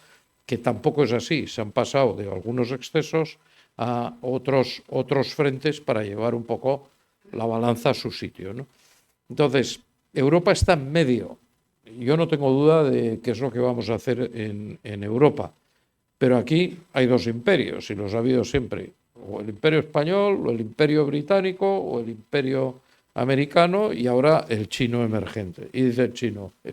que tampoco es así, se han pasado de algunos excesos a otros frentes para llevar un poco la balanza a su sitio, ¿no? Entonces, Europa está en medio. Yo no tengo duda de qué es lo que vamos a hacer en Europa, pero aquí hay 2 imperios y los ha habido siempre, o el imperio español, o el imperio británico, o el imperio americano y ahora el chino emergente. Y dice el chino, un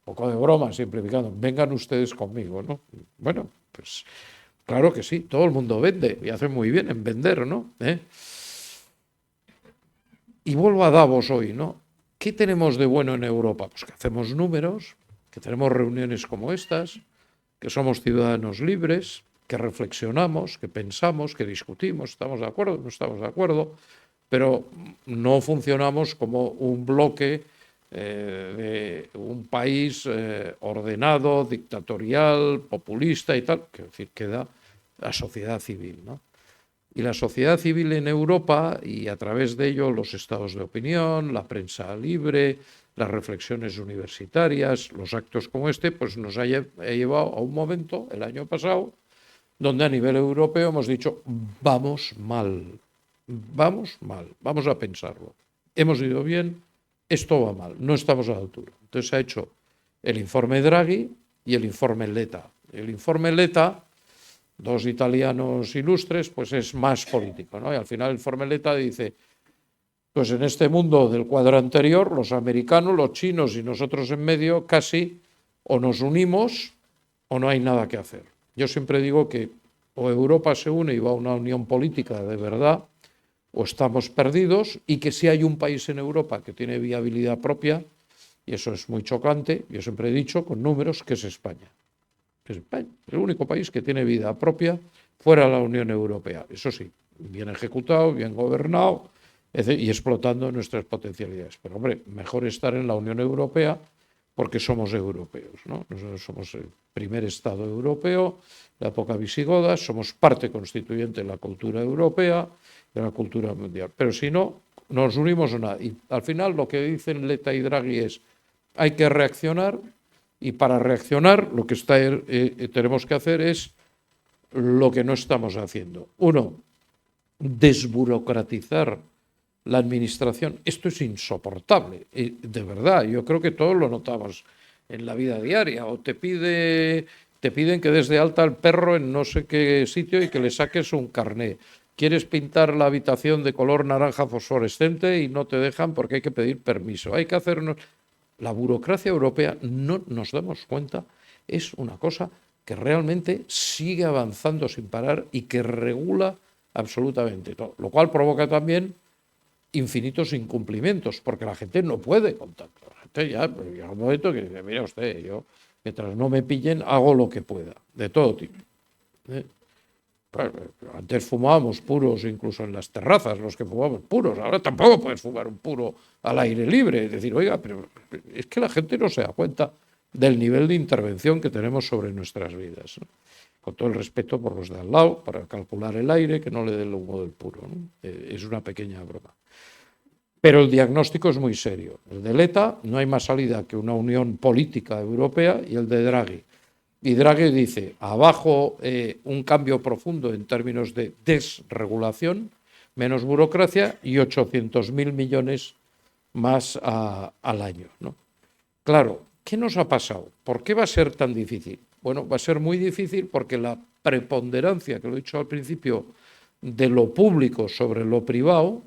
poco de broma, simplificando, vengan ustedes conmigo, ¿no? Bueno, pues claro que sí, todo el mundo vende y hace muy bien en vender, ¿no? Y vuelvo a Davos hoy, ¿no? ¿Qué tenemos de bueno en Europa? Pues que hacemos números, que tenemos reuniones como estas, que somos ciudadanos libres, que reflexionamos, que pensamos, que discutimos, estamos de acuerdo, no estamos de acuerdo, pero no funcionamos como un bloque de un país ordenado, dictatorial, populista y tal, que decir, queda la sociedad civil, ¿no? Y la sociedad civil en Europa, y a través de ello los estados de opinión, la prensa libre, las reflexiones universitarias, los actos como este, pues nos ha llevado a un momento, el año pasado, donde a nivel europeo hemos dicho, vamos mal, vamos a pensarlo. Hemos ido bien, esto va mal, no estamos a la altura. Entonces se ha hecho el informe Draghi y el informe Letta. El informe Letta, 2 italianos ilustres, pues es más político, ¿no? Y al final el informe Letta dice, pues en este mundo del cuadro anterior, los americanos, los chinos y nosotros en medio, casi o nos unimos o no hay nada que hacer. Yo siempre digo que o Europa se une y va a una unión política de verdad, o estamos perdidos, y que si hay un país en Europa que tiene viabilidad propia, y eso es muy chocante, yo siempre he dicho con números, que es España. Es España, el único país que tiene vida propia fuera de la Unión Europea. Eso sí, bien ejecutado, bien gobernado y explotando nuestras potencialidades. Pero, hombre, mejor estar en la Unión Europea porque somos europeos, ¿no? Nosotros somos el primer Estado europeo, la época visigoda, somos parte constituyente de la cultura europea, de la cultura mundial. Pero si no, nos unimos a nada. Y al final lo que dicen Letta y Draghi es, hay que reaccionar, y para reaccionar lo que tenemos que hacer es lo que no estamos haciendo. Uno, desburocratizar la administración. Esto es insoportable, de verdad. Yo creo que todos lo notamos en la vida diaria. O te piden que des de alta al perro en no sé qué sitio y que le saques un carné. Quieres pintar la habitación de color naranja fosforescente y no te dejan porque hay que pedir permiso. Hay que hacernos... La burocracia europea, no nos damos cuenta, es una cosa que realmente sigue avanzando sin parar y que regula absolutamente todo, lo cual provoca también infinitos incumplimientos, porque la gente no puede contar. La gente ya llega un momento que dice, mira usted, yo mientras no me pillen hago lo que pueda, de todo tipo. Claro, antes fumábamos puros incluso en las terrazas, los que fumábamos puros, ahora tampoco puedes fumar un puro al aire libre. Es decir, oiga, pero es que la gente no se da cuenta del nivel de intervención que tenemos sobre nuestras vidas, ¿no? Con todo el respeto por los de al lado, para calcular el aire, que no le dé el humo del puro, ¿no? Es una pequeña broma. Pero el diagnóstico es muy serio. El de Letta no hay más salida que una unión política europea, y el de Draghi. Y Draghi dice, abajo un cambio profundo en términos de desregulación, menos burocracia y 800.000 millones más al año, ¿no? Claro, ¿qué nos ha pasado? ¿Por qué va a ser tan difícil? Bueno, va a ser muy difícil porque la preponderancia, que lo he dicho al principio, de lo público sobre lo privado,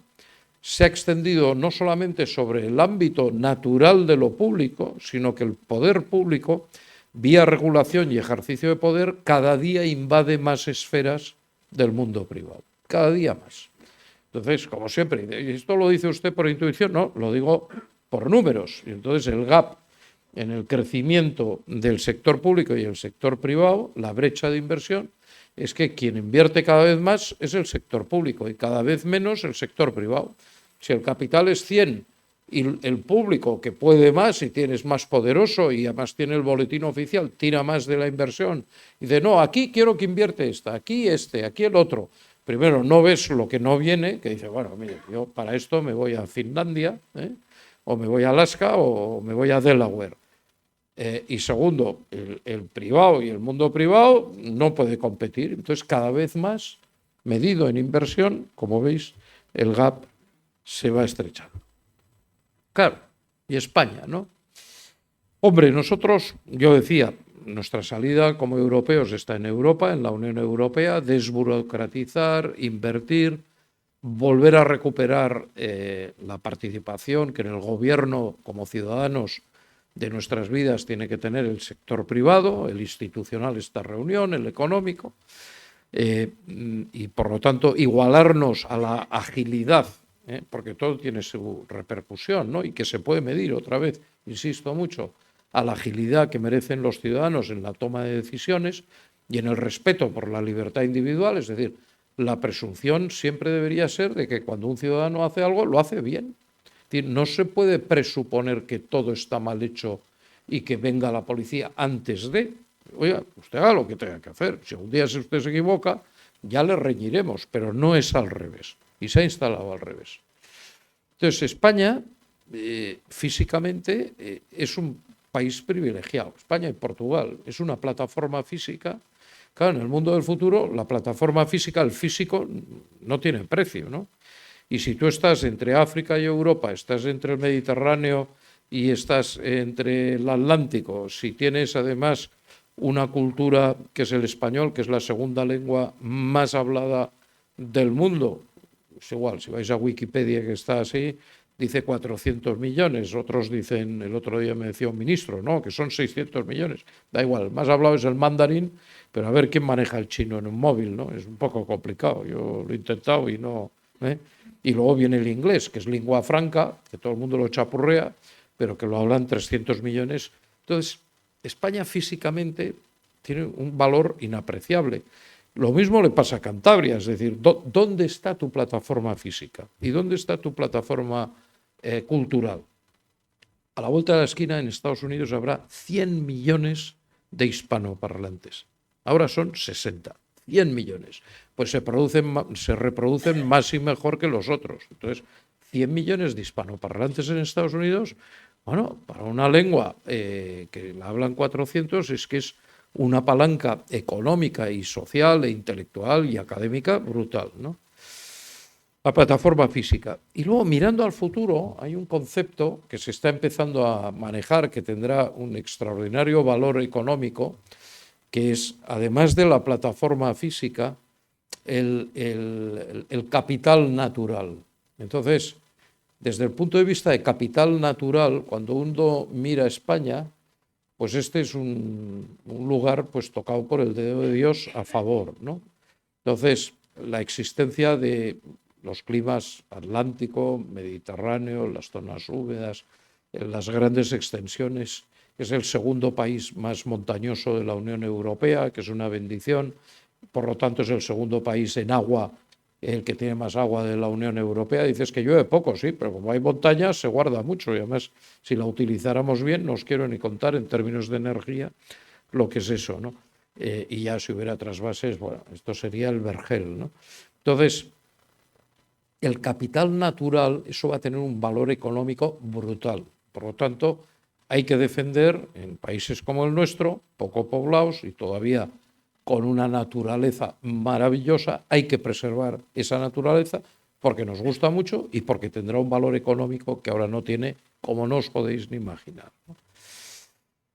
se ha extendido no solamente sobre el ámbito natural de lo público, sino que el poder público, vía regulación y ejercicio de poder, cada día invade más esferas del mundo privado. Cada día más. Entonces, como siempre, ¿y esto lo dice usted por intuición? No, lo digo por números. Y entonces el gap en el crecimiento del sector público y el sector privado, la brecha de inversión, es que quien invierte cada vez más es el sector público y cada vez menos el sector privado. Si el capital es 100 y el público, que puede más y es más poderoso y además tiene el boletín oficial, tira más de la inversión y dice, no, aquí quiero que invierte esta, aquí el otro. Primero, no ves lo que no viene, que dice, bueno, mire, yo para esto me voy a Finlandia, o me voy a Alaska o me voy a Delaware. Y segundo, el privado y el mundo privado no puede competir. Entonces, cada vez más, medido en inversión, como veis, el gap se va estrechando. Claro, y España, ¿no? Hombre, nosotros, yo decía, nuestra salida como europeos está en Europa, en la Unión Europea, desburocratizar, invertir, volver a recuperar la participación que en el gobierno, como ciudadanos de nuestras vidas, tiene que tener el sector privado, el institucional, esta reunión, el económico, y por lo tanto igualarnos a la agilidad, porque todo tiene su repercusión, ¿no? Y que se puede medir otra vez, insisto mucho, a la agilidad que merecen los ciudadanos en la toma de decisiones y en el respeto por la libertad individual. Es decir, la presunción siempre debería ser de que cuando un ciudadano hace algo, lo hace bien. Es decir, no se puede presuponer que todo está mal hecho y que venga la policía antes de. Oiga, usted haga lo que tenga que hacer. Si un día usted se equivoca, ya le reñiremos, pero no es al revés. Y se ha instalado al revés. Entonces, España, físicamente, es un país privilegiado. España y Portugal es una plataforma física. Claro, en el mundo del futuro, la plataforma física, el físico, no tiene precio, ¿no? Y si tú estás entre África y Europa, estás entre el Mediterráneo y estás entre el Atlántico, si tienes además una cultura que es el español, que es la segunda lengua más hablada del mundo, es igual, si vais a Wikipedia, que está así, dice 400 millones, otros dicen, el otro día me decía un ministro, no, que son 600 millones, da igual, el más hablado es el mandarín, pero a ver quién maneja el chino en un móvil, ¿no? Es un poco complicado, yo lo he intentado y no. Y luego viene el inglés, que es lengua franca, que todo el mundo lo chapurrea, pero que lo hablan 300 millones. Entonces, España físicamente tiene un valor inapreciable. Lo mismo le pasa a Cantabria, es decir, ¿dónde está tu plataforma física? ¿Y dónde está tu plataforma cultural? A la vuelta de la esquina, en Estados Unidos, habrá 100 millones de hispanoparlantes. Ahora son 60, 100 millones. Pues se reproducen más y mejor que los otros. Entonces, 100 millones de hispanoparlantes en Estados Unidos, bueno, para una lengua que la hablan 400, es que es una palanca económica y social e intelectual y académica brutal, ¿no? La plataforma física. Y luego, mirando al futuro, hay un concepto que se está empezando a manejar, que tendrá un extraordinario valor económico, que es, además de la plataforma física, el capital natural. Entonces, desde el punto de vista de capital natural, cuando uno mira España, pues este es un lugar pues tocado por el dedo de Dios a favor, ¿no? Entonces, la existencia de los climas atlántico, mediterráneo, las zonas húmedas, las grandes extensiones. Es el segundo país más montañoso de la Unión Europea, que es una bendición. Por lo tanto, es el segundo país en agua, el que tiene más agua de la Unión Europea. Dices que llueve poco, sí, pero como hay montañas, se guarda mucho. Y además, si la utilizáramos bien, no os quiero ni contar en términos de energía lo que es eso, ¿no? Y ya si hubiera trasvases, bueno, esto sería el vergel, ¿no? Entonces, el capital natural, eso va a tener un valor económico brutal. Por lo tanto, hay que defender en países como el nuestro, poco poblados y todavía con una naturaleza maravillosa, hay que preservar esa naturaleza porque nos gusta mucho y porque tendrá un valor económico que ahora no tiene, como no os podéis ni imaginar, ¿no?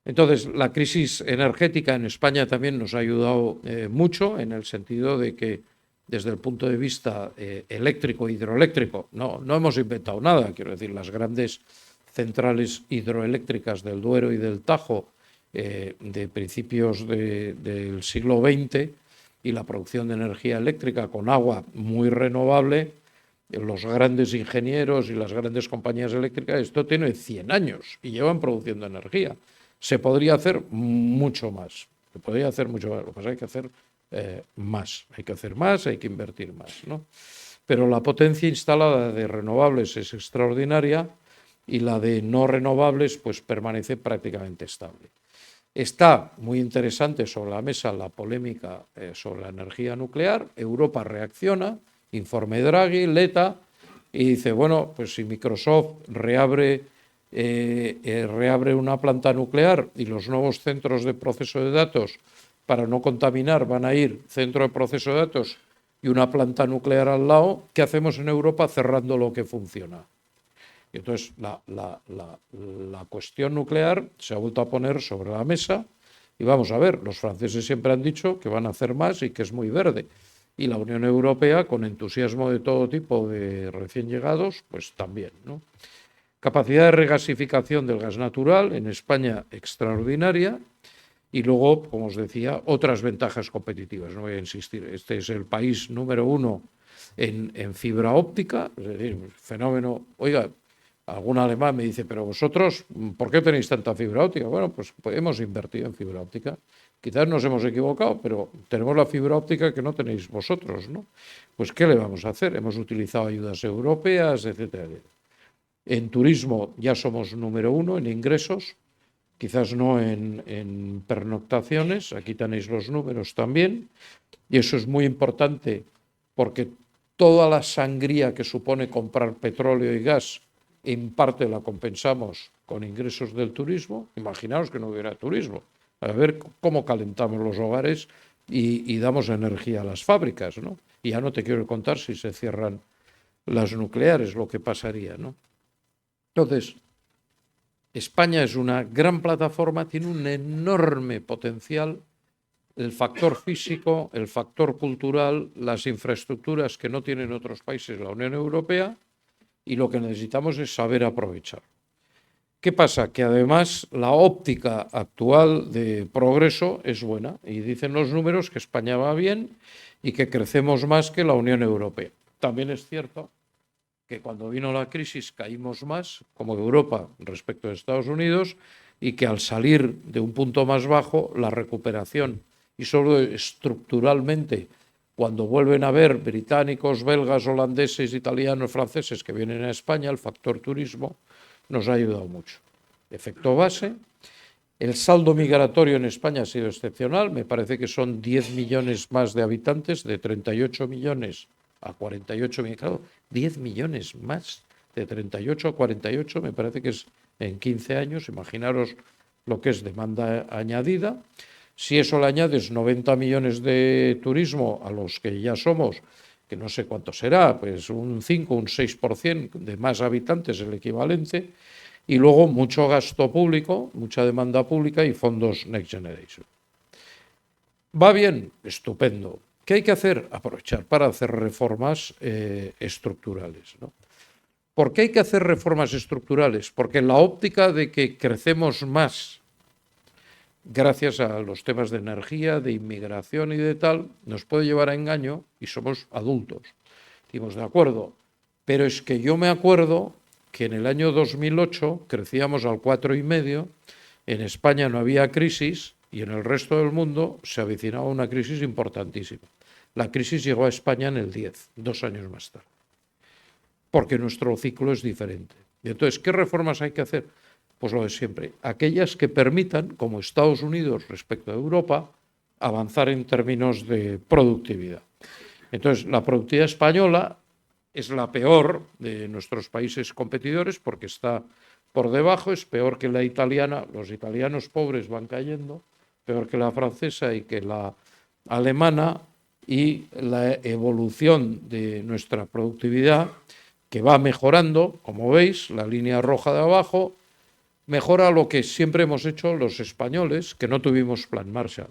Entonces, la crisis energética en España también nos ha ayudado mucho en el sentido de que desde el punto de vista eléctrico, hidroeléctrico, no hemos inventado nada. Quiero decir, las grandes centrales hidroeléctricas del Duero y del Tajo de principios del siglo XX y la producción de energía eléctrica con agua muy renovable, los grandes ingenieros y las grandes compañías eléctricas, esto tiene 100 años y llevan produciendo energía. Se podría hacer mucho más. Se podría hacer mucho más. Lo que pasa es que hay que hacer más. Hay que hacer más, hay que invertir más, ¿no? Pero la potencia instalada de renovables es extraordinaria y la de no renovables pues permanece prácticamente estable. Está muy interesante sobre la mesa la polémica sobre la energía nuclear. Europa reacciona, informe Draghi, Letta, y dice, bueno, pues si Microsoft reabre una planta nuclear y los nuevos centros de proceso de datos, para no contaminar, van a ir centro de proceso de datos y una planta nuclear al lado, ¿qué hacemos en Europa cerrando lo que funciona? Y entonces la cuestión nuclear se ha vuelto a poner sobre la mesa y vamos a ver, los franceses siempre han dicho que van a hacer más y que es muy verde. Y la Unión Europea, con entusiasmo de todo tipo de recién llegados, pues también, ¿no? Capacidad de regasificación del gas natural en España extraordinaria y luego, como os decía, otras ventajas competitivas. No voy a insistir, este es el país número 1 en fibra óptica, es decir, fenómeno. Oiga, algún alemán me dice, pero vosotros, ¿por qué tenéis tanta fibra óptica? Bueno, pues hemos invertido en fibra óptica. Quizás nos hemos equivocado, pero tenemos la fibra óptica que no tenéis vosotros, ¿no? Pues, ¿qué le vamos a hacer? Hemos utilizado ayudas europeas, etcétera, etcétera. En turismo ya somos número 1 en ingresos, quizás no en pernoctaciones, aquí tenéis los números también, y eso es muy importante porque toda la sangría que supone comprar petróleo y gas, en parte la compensamos con ingresos del turismo. Imaginaos que no hubiera turismo. A ver cómo calentamos los hogares y damos energía a las fábricas, ¿no? Y ya no te quiero contar si se cierran las nucleares, lo que pasaría, ¿no? Entonces, España es una gran plataforma, tiene un enorme potencial, el factor físico, el factor cultural, las infraestructuras que no tienen otros países de la Unión Europea, y lo que necesitamos es saber aprovechar. ¿Qué pasa? Que además la óptica actual de progreso es buena y dicen los números que España va bien y que crecemos más que la Unión Europea. También es cierto que cuando vino la crisis caímos más, como Europa, respecto de Estados Unidos, y que al salir de un punto más bajo, la recuperación, y solo estructuralmente, cuando vuelven a ver británicos, belgas, holandeses, italianos, franceses que vienen a España, el factor turismo nos ha ayudado mucho. Efecto base. El saldo migratorio en España ha sido excepcional, me parece que son 10 millones más de habitantes, de 38 millones a 48 millones, claro, 10 millones más, de 38 a 48, me parece que es en 15 años, imaginaros lo que es demanda añadida. Si eso le añades 90 millones de turismo a los que ya somos, que no sé cuánto será, pues un 5, un 6% de más habitantes, el equivalente, y luego mucho gasto público, mucha demanda pública y fondos Next Generation. ¿Va bien? Estupendo. ¿Qué hay que hacer? Aprovechar para hacer reformas estructurales, ¿no? ¿Por qué hay que hacer reformas estructurales? Porque la óptica de que crecemos más gracias a los temas de energía, de inmigración y de tal, nos puede llevar a engaño y somos adultos. Dijimos, de acuerdo, pero es que yo me acuerdo que en el año 2008 crecíamos al 4,5, en España no había crisis y en el resto del mundo se avecinaba una crisis importantísima. La crisis llegó a España en el 10, 2 años más tarde, porque nuestro ciclo es diferente. Y entonces, ¿qué reformas hay que hacer? Pues lo de siempre, aquellas que permitan, como Estados Unidos respecto a Europa, avanzar en términos de productividad. Entonces, la productividad española es la peor de nuestros países competidores porque está por debajo, es peor que la italiana, los italianos pobres van cayendo, peor que la francesa y que la alemana, y la evolución de nuestra productividad, que va mejorando, como veis, la línea roja de abajo, mejora lo que siempre hemos hecho los españoles, que no tuvimos plan Marshall,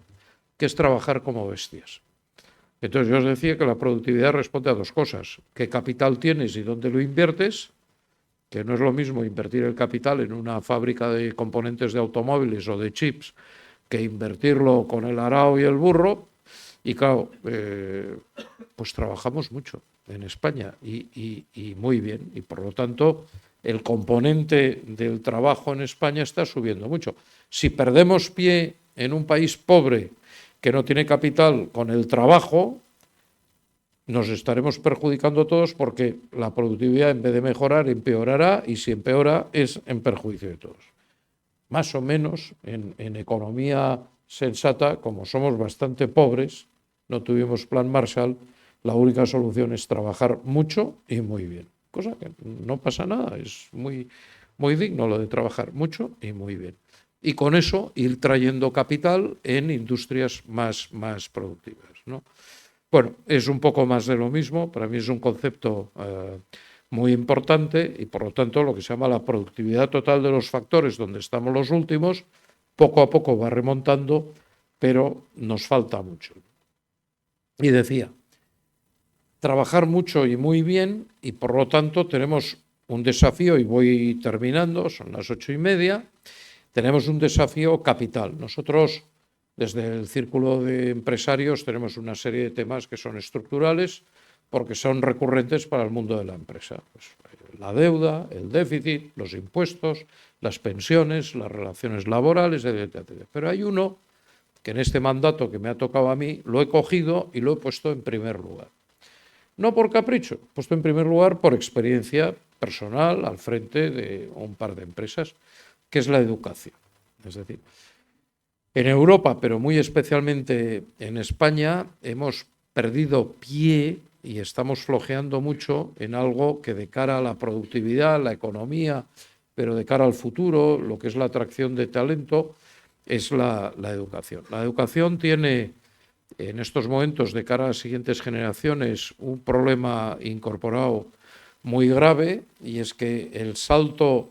que es trabajar como bestias. Entonces yo os decía que la productividad responde a dos cosas: qué capital tienes y dónde lo inviertes, que no es lo mismo invertir el capital en una fábrica de componentes de automóviles o de chips que invertirlo con el arao y el burro. Y claro, pues trabajamos mucho en España y muy bien, y por lo tanto el componente del trabajo en España está subiendo mucho. Si perdemos pie en un país pobre que no tiene capital con el trabajo, nos estaremos perjudicando todos, porque la productividad, en vez de mejorar, empeorará, y si empeora es en perjuicio de todos. Más o menos en economía sensata, como somos bastante pobres, no tuvimos plan Marshall, la única solución es trabajar mucho y muy bien. Cosa que no pasa nada, es muy, muy digno lo de trabajar mucho y muy bien. Y con eso ir trayendo capital en industrias más productivas, ¿no? Bueno, es un poco más de lo mismo, para mí es un concepto muy importante, y por lo tanto lo que se llama la productividad total de los factores, donde estamos los últimos, poco a poco va remontando, pero nos falta mucho. Y decía, trabajar mucho y muy bien, y por lo tanto tenemos un desafío, y voy terminando, son las 8:30, tenemos un desafío capital. Nosotros, desde el Círculo de Empresarios, tenemos una serie de temas que son estructurales porque son recurrentes para el mundo de la empresa. Pues, la deuda, el déficit, los impuestos, las pensiones, las relaciones laborales, etc., etc. Pero hay uno que en este mandato que me ha tocado a mí lo he cogido y lo he puesto en primer lugar. No por capricho, puesto en primer lugar por experiencia personal al frente de un par de empresas, que es la educación. Es decir, en Europa, pero muy especialmente en España, hemos perdido pie y estamos flojeando mucho en algo que, de cara a la productividad, la economía, pero de cara al futuro, lo que es la atracción de talento, es la educación. La educación tiene, en estos momentos, de cara a las siguientes generaciones, un problema incorporado muy grave, y es que el salto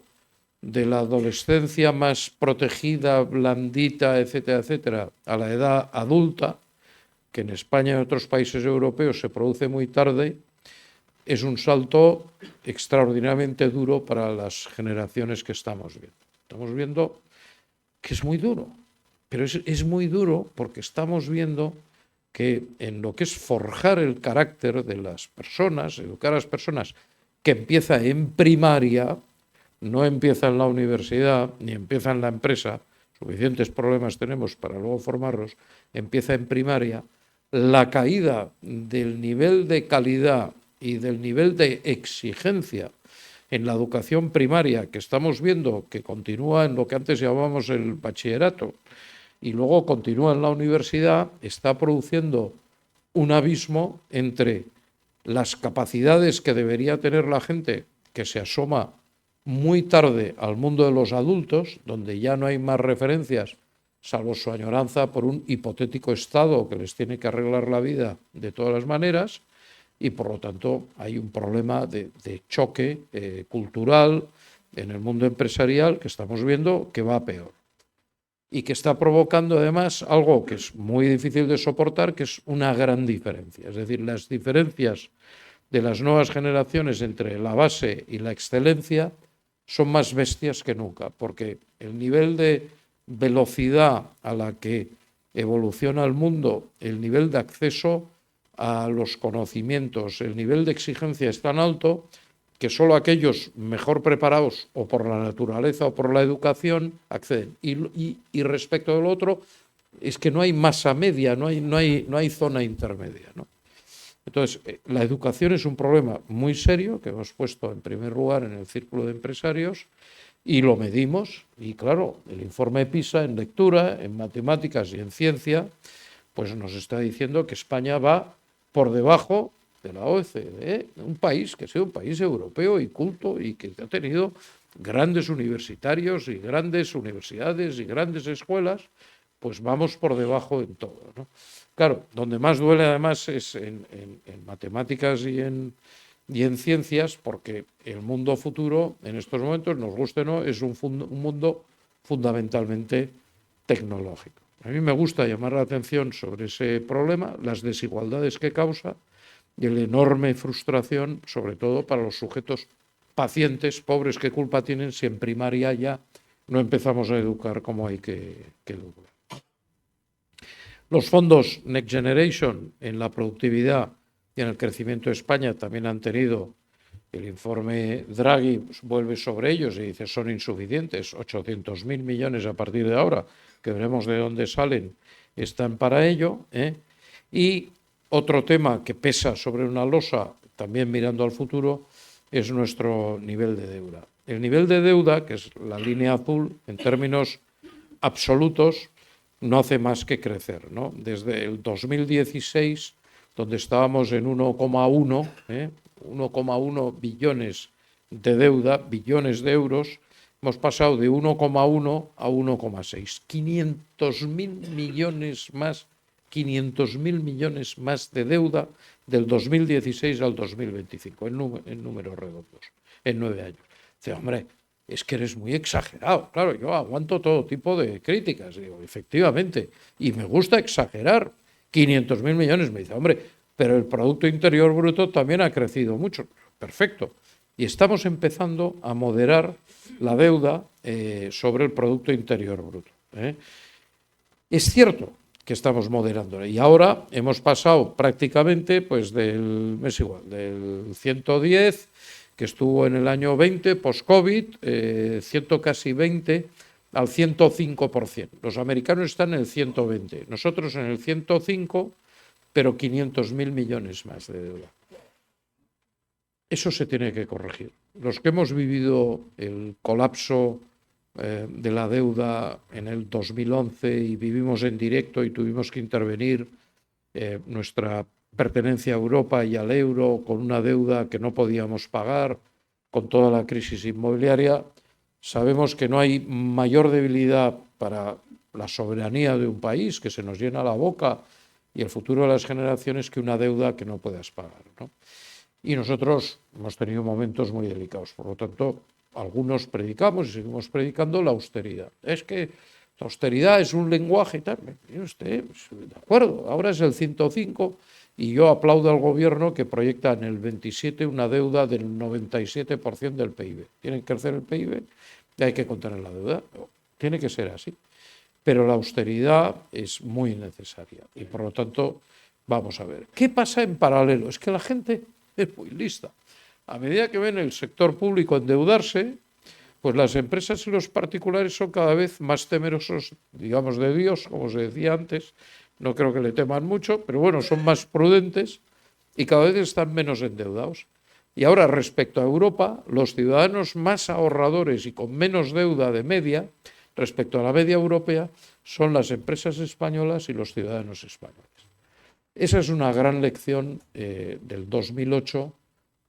de la adolescencia más protegida, blandita, etcétera, etcétera, a la edad adulta, que en España y en otros países europeos se produce muy tarde, es un salto extraordinariamente duro para las generaciones que estamos viendo. Estamos viendo que es muy duro, pero es muy duro porque estamos viendo que en lo que es forjar el carácter de las personas, educar a las personas, que empieza en primaria, no empieza en la universidad ni empieza en la empresa, suficientes problemas tenemos para luego formarlos, empieza en primaria. La caída del nivel de calidad y del nivel de exigencia en la educación primaria, que estamos viendo que continúa en lo que antes llamábamos el bachillerato y luego continúa en la universidad, está produciendo un abismo entre las capacidades que debería tener la gente que se asoma muy tarde al mundo de los adultos, donde ya no hay más referencias salvo su añoranza por un hipotético Estado que les tiene que arreglar la vida de todas las maneras, y por lo tanto hay un problema de choque cultural en el mundo empresarial que estamos viendo que va a peor, y que está provocando además algo que es muy difícil de soportar, que es una gran diferencia. Es decir, las diferencias de las nuevas generaciones entre la base y la excelencia son más bestias que nunca, porque el nivel de velocidad a la que evoluciona el mundo, el nivel de acceso a los conocimientos, el nivel de exigencia es tan alto que solo aquellos mejor preparados o por la naturaleza o por la educación acceden. Y respecto del otro, es que no hay masa media, no hay zona intermedia, ¿no? Entonces, la educación es un problema muy serio que hemos puesto en primer lugar en el círculo de empresarios y lo medimos. Y claro, el informe PISA en lectura, en matemáticas y en ciencia, pues nos está diciendo que España va por debajo de la OECD, un país que ha sido un país europeo y culto y que ha tenido grandes universitarios y grandes universidades y grandes escuelas, pues vamos por debajo en todo, ¿no? Claro, donde más duele además es en matemáticas y en ciencias, porque el mundo futuro, en estos momentos, nos guste o no, es un mundo fundamentalmente tecnológico. A mí me gusta llamar la atención sobre ese problema, las desigualdades que causa y la enorme frustración, sobre todo para los sujetos pacientes, pobres, ¿qué culpa tienen si en primaria ya no empezamos a educar como hay que educar? Los fondos Next Generation en la productividad y en el crecimiento de España también han tenido, el informe Draghi vuelve sobre ellos y dice son insuficientes, 800.000 millones a partir de ahora, que veremos de dónde salen, están para ello, ¿eh? Y otro tema que pesa sobre una losa, también mirando al futuro, es nuestro nivel de deuda. El nivel de deuda, que es la línea azul, en términos absolutos, no hace más que crecer, ¿no? Desde el 2016, donde estábamos en 1,1, 1,1 billones de deuda, billones de euros, hemos pasado de 1,1 a 1,6. 500.000 millones más, 500.000 millones más de deuda del 2016 al 2025, en números redondos, en 9 años. Dice, hombre, es que eres muy exagerado. Claro, yo aguanto todo tipo de críticas, digo, efectivamente, y me gusta exagerar. 500.000 millones, me dice, hombre, pero el Producto Interior Bruto también ha crecido mucho. Perfecto. Y estamos empezando a moderar la deuda sobre el Producto Interior Bruto. Es cierto que estamos moderándola y ahora hemos pasado prácticamente pues del 110, que estuvo en el año 20, post-COVID, casi 20, al 105%. Los americanos están en el 120, nosotros en el 105, pero 500.000 millones más de deuda. Eso se tiene que corregir. Los que hemos vivido el colapso de la deuda en el 2011 y vivimos en directo y tuvimos que intervenir nuestra pertenencia a Europa y al euro con una deuda que no podíamos pagar, con toda la crisis inmobiliaria, sabemos que no hay mayor debilidad para la soberanía de un país, que se nos llena la boca, y el futuro de las generaciones, que una deuda que no puedas pagar, ¿no? Y nosotros hemos tenido momentos muy delicados. Por lo tanto, algunos predicamos y seguimos predicando la austeridad. Es que la austeridad es un lenguaje y tal. Mire usted, de acuerdo, ahora es el 105 y yo aplaudo al gobierno que proyecta en el 27 una deuda del 97% del PIB. Tiene que crecer el PIB y hay que contener la deuda. Tiene que ser así. Pero la austeridad es muy necesaria y por lo tanto vamos a ver. ¿Qué pasa en paralelo? Es que la gente es muy lista. A medida que ven el sector público endeudarse, pues las empresas y los particulares son cada vez más temerosos, digamos, de Dios, como se decía antes. No creo que le teman mucho, pero bueno, son más prudentes y cada vez están menos endeudados. Y ahora, respecto a Europa, los ciudadanos más ahorradores y con menos deuda de media, respecto a la media europea, son las empresas españolas y los ciudadanos españoles. Esa es una gran lección del 2008,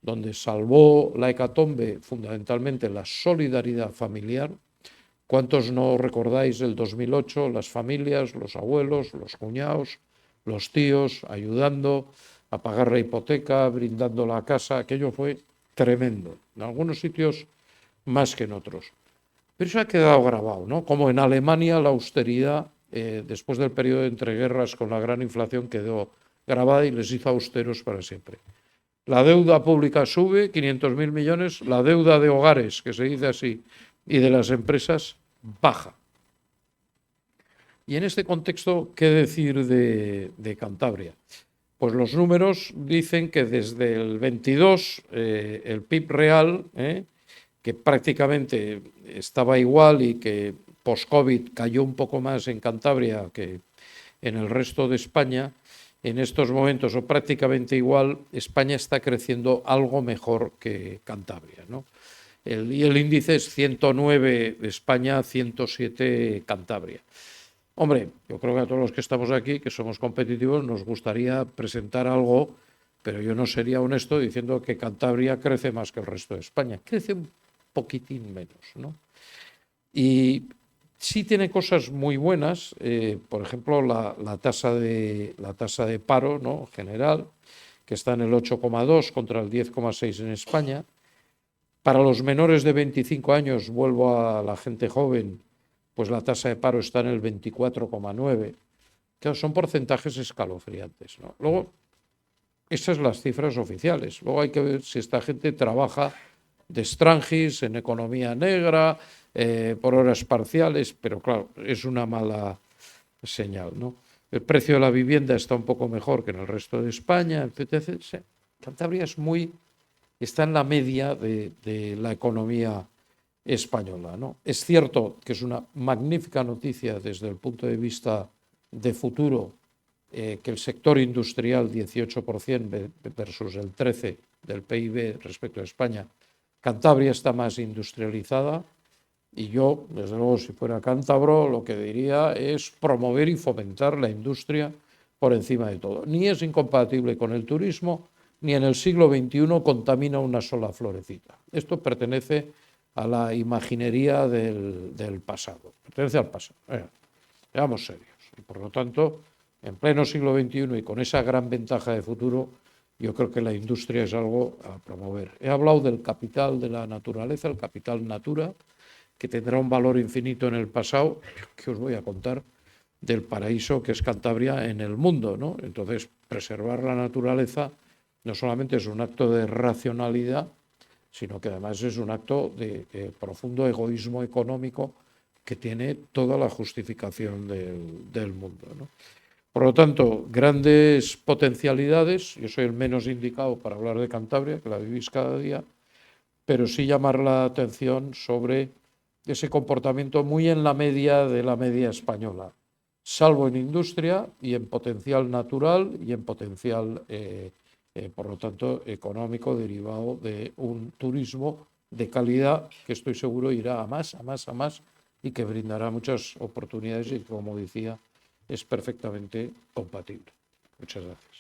donde salvó la hecatombe fundamentalmente la solidaridad familiar. ¿Cuántos no recordáis el 2008? Las familias, los abuelos, los cuñados, los tíos, ayudando a pagar la hipoteca, brindando la casa. Aquello fue tremendo. En algunos sitios más que en otros. Pero eso ha quedado grabado, ¿no? Como en Alemania la austeridad, después del periodo de entreguerras con la gran inflación, quedó grabada y les hizo austeros para siempre. La deuda pública sube, 500.000 millones, la deuda de hogares, que se dice así, y de las empresas, baja. Y en este contexto, ¿qué decir de Cantabria? Pues los números dicen que desde el 22 el PIB real, que prácticamente estaba igual y que post-COVID cayó un poco más en Cantabria que en el resto de España, en estos momentos, o prácticamente igual, España está creciendo algo mejor que Cantabria, ¿no? Y el índice es 109 España, 107 Cantabria. Hombre, yo creo que a todos los que estamos aquí, que somos competitivos, nos gustaría presentar algo, pero yo no sería honesto diciendo que Cantabria crece más que el resto de España. Crece un poquitín menos, ¿no? Y sí tiene cosas muy buenas, por ejemplo, la tasa de paro, ¿no?, general, que está en el 8,2 contra el 10,6 en España. Para los menores de 25 años, vuelvo a la gente joven, pues la tasa de paro está en el 24,9. Claro, son porcentajes escalofriantes, ¿no? Luego, esas son las cifras oficiales. Luego hay que ver si esta gente trabaja de extranjis, en economía negra, por horas parciales, pero claro, es una mala señal, ¿no? El precio de la vivienda está un poco mejor que en el resto de España, etc. Cantabria está en la media de la economía española, ¿no? Es cierto que es una magnífica noticia desde el punto de vista de futuro, que el sector industrial 18% versus el 13% del PIB respecto a España. Cantabria está más industrializada y yo, desde luego, si fuera cántabro, lo que diría es promover y fomentar la industria por encima de todo. Ni es incompatible con el turismo, ni en el siglo XXI contamina una sola florecita. Esto pertenece a la imaginería del pasado, pertenece al pasado. Seamos serios. Y por lo tanto, en pleno siglo XXI y con esa gran ventaja de futuro, yo creo que la industria es algo a promover. He hablado del capital de la naturaleza, el capital natura, que tendrá un valor infinito en el pasado, que os voy a contar del paraíso que es Cantabria en el mundo, ¿no? Entonces, preservar la naturaleza no solamente es un acto de racionalidad, sino que además es un acto de profundo egoísmo económico que tiene toda la justificación del mundo, ¿no? Por lo tanto, grandes potencialidades. Yo soy el menos indicado para hablar de Cantabria, que la vivís cada día, pero sí llamar la atención sobre ese comportamiento muy en la media de la media española, salvo en industria y en potencial natural y en potencial, por lo tanto, económico derivado de un turismo de calidad que estoy seguro irá a más, a más, a más y que brindará muchas oportunidades y, como decía, es perfectamente compatible. Muchas gracias.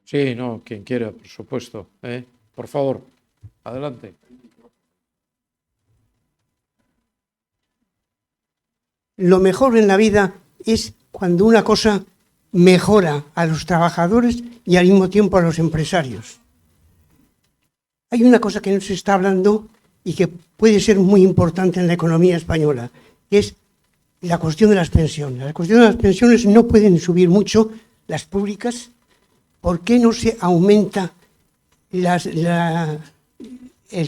Sí, no, quien quiera, por supuesto. Por favor, adelante. Lo mejor en la vida es cuando una cosa mejora a los trabajadores y al mismo tiempo a los empresarios. Hay una cosa que no se está hablando y que puede ser muy importante en la economía española, que es la cuestión de las pensiones. La cuestión de las pensiones no pueden subir mucho, las públicas. ¿Por qué no se aumenta el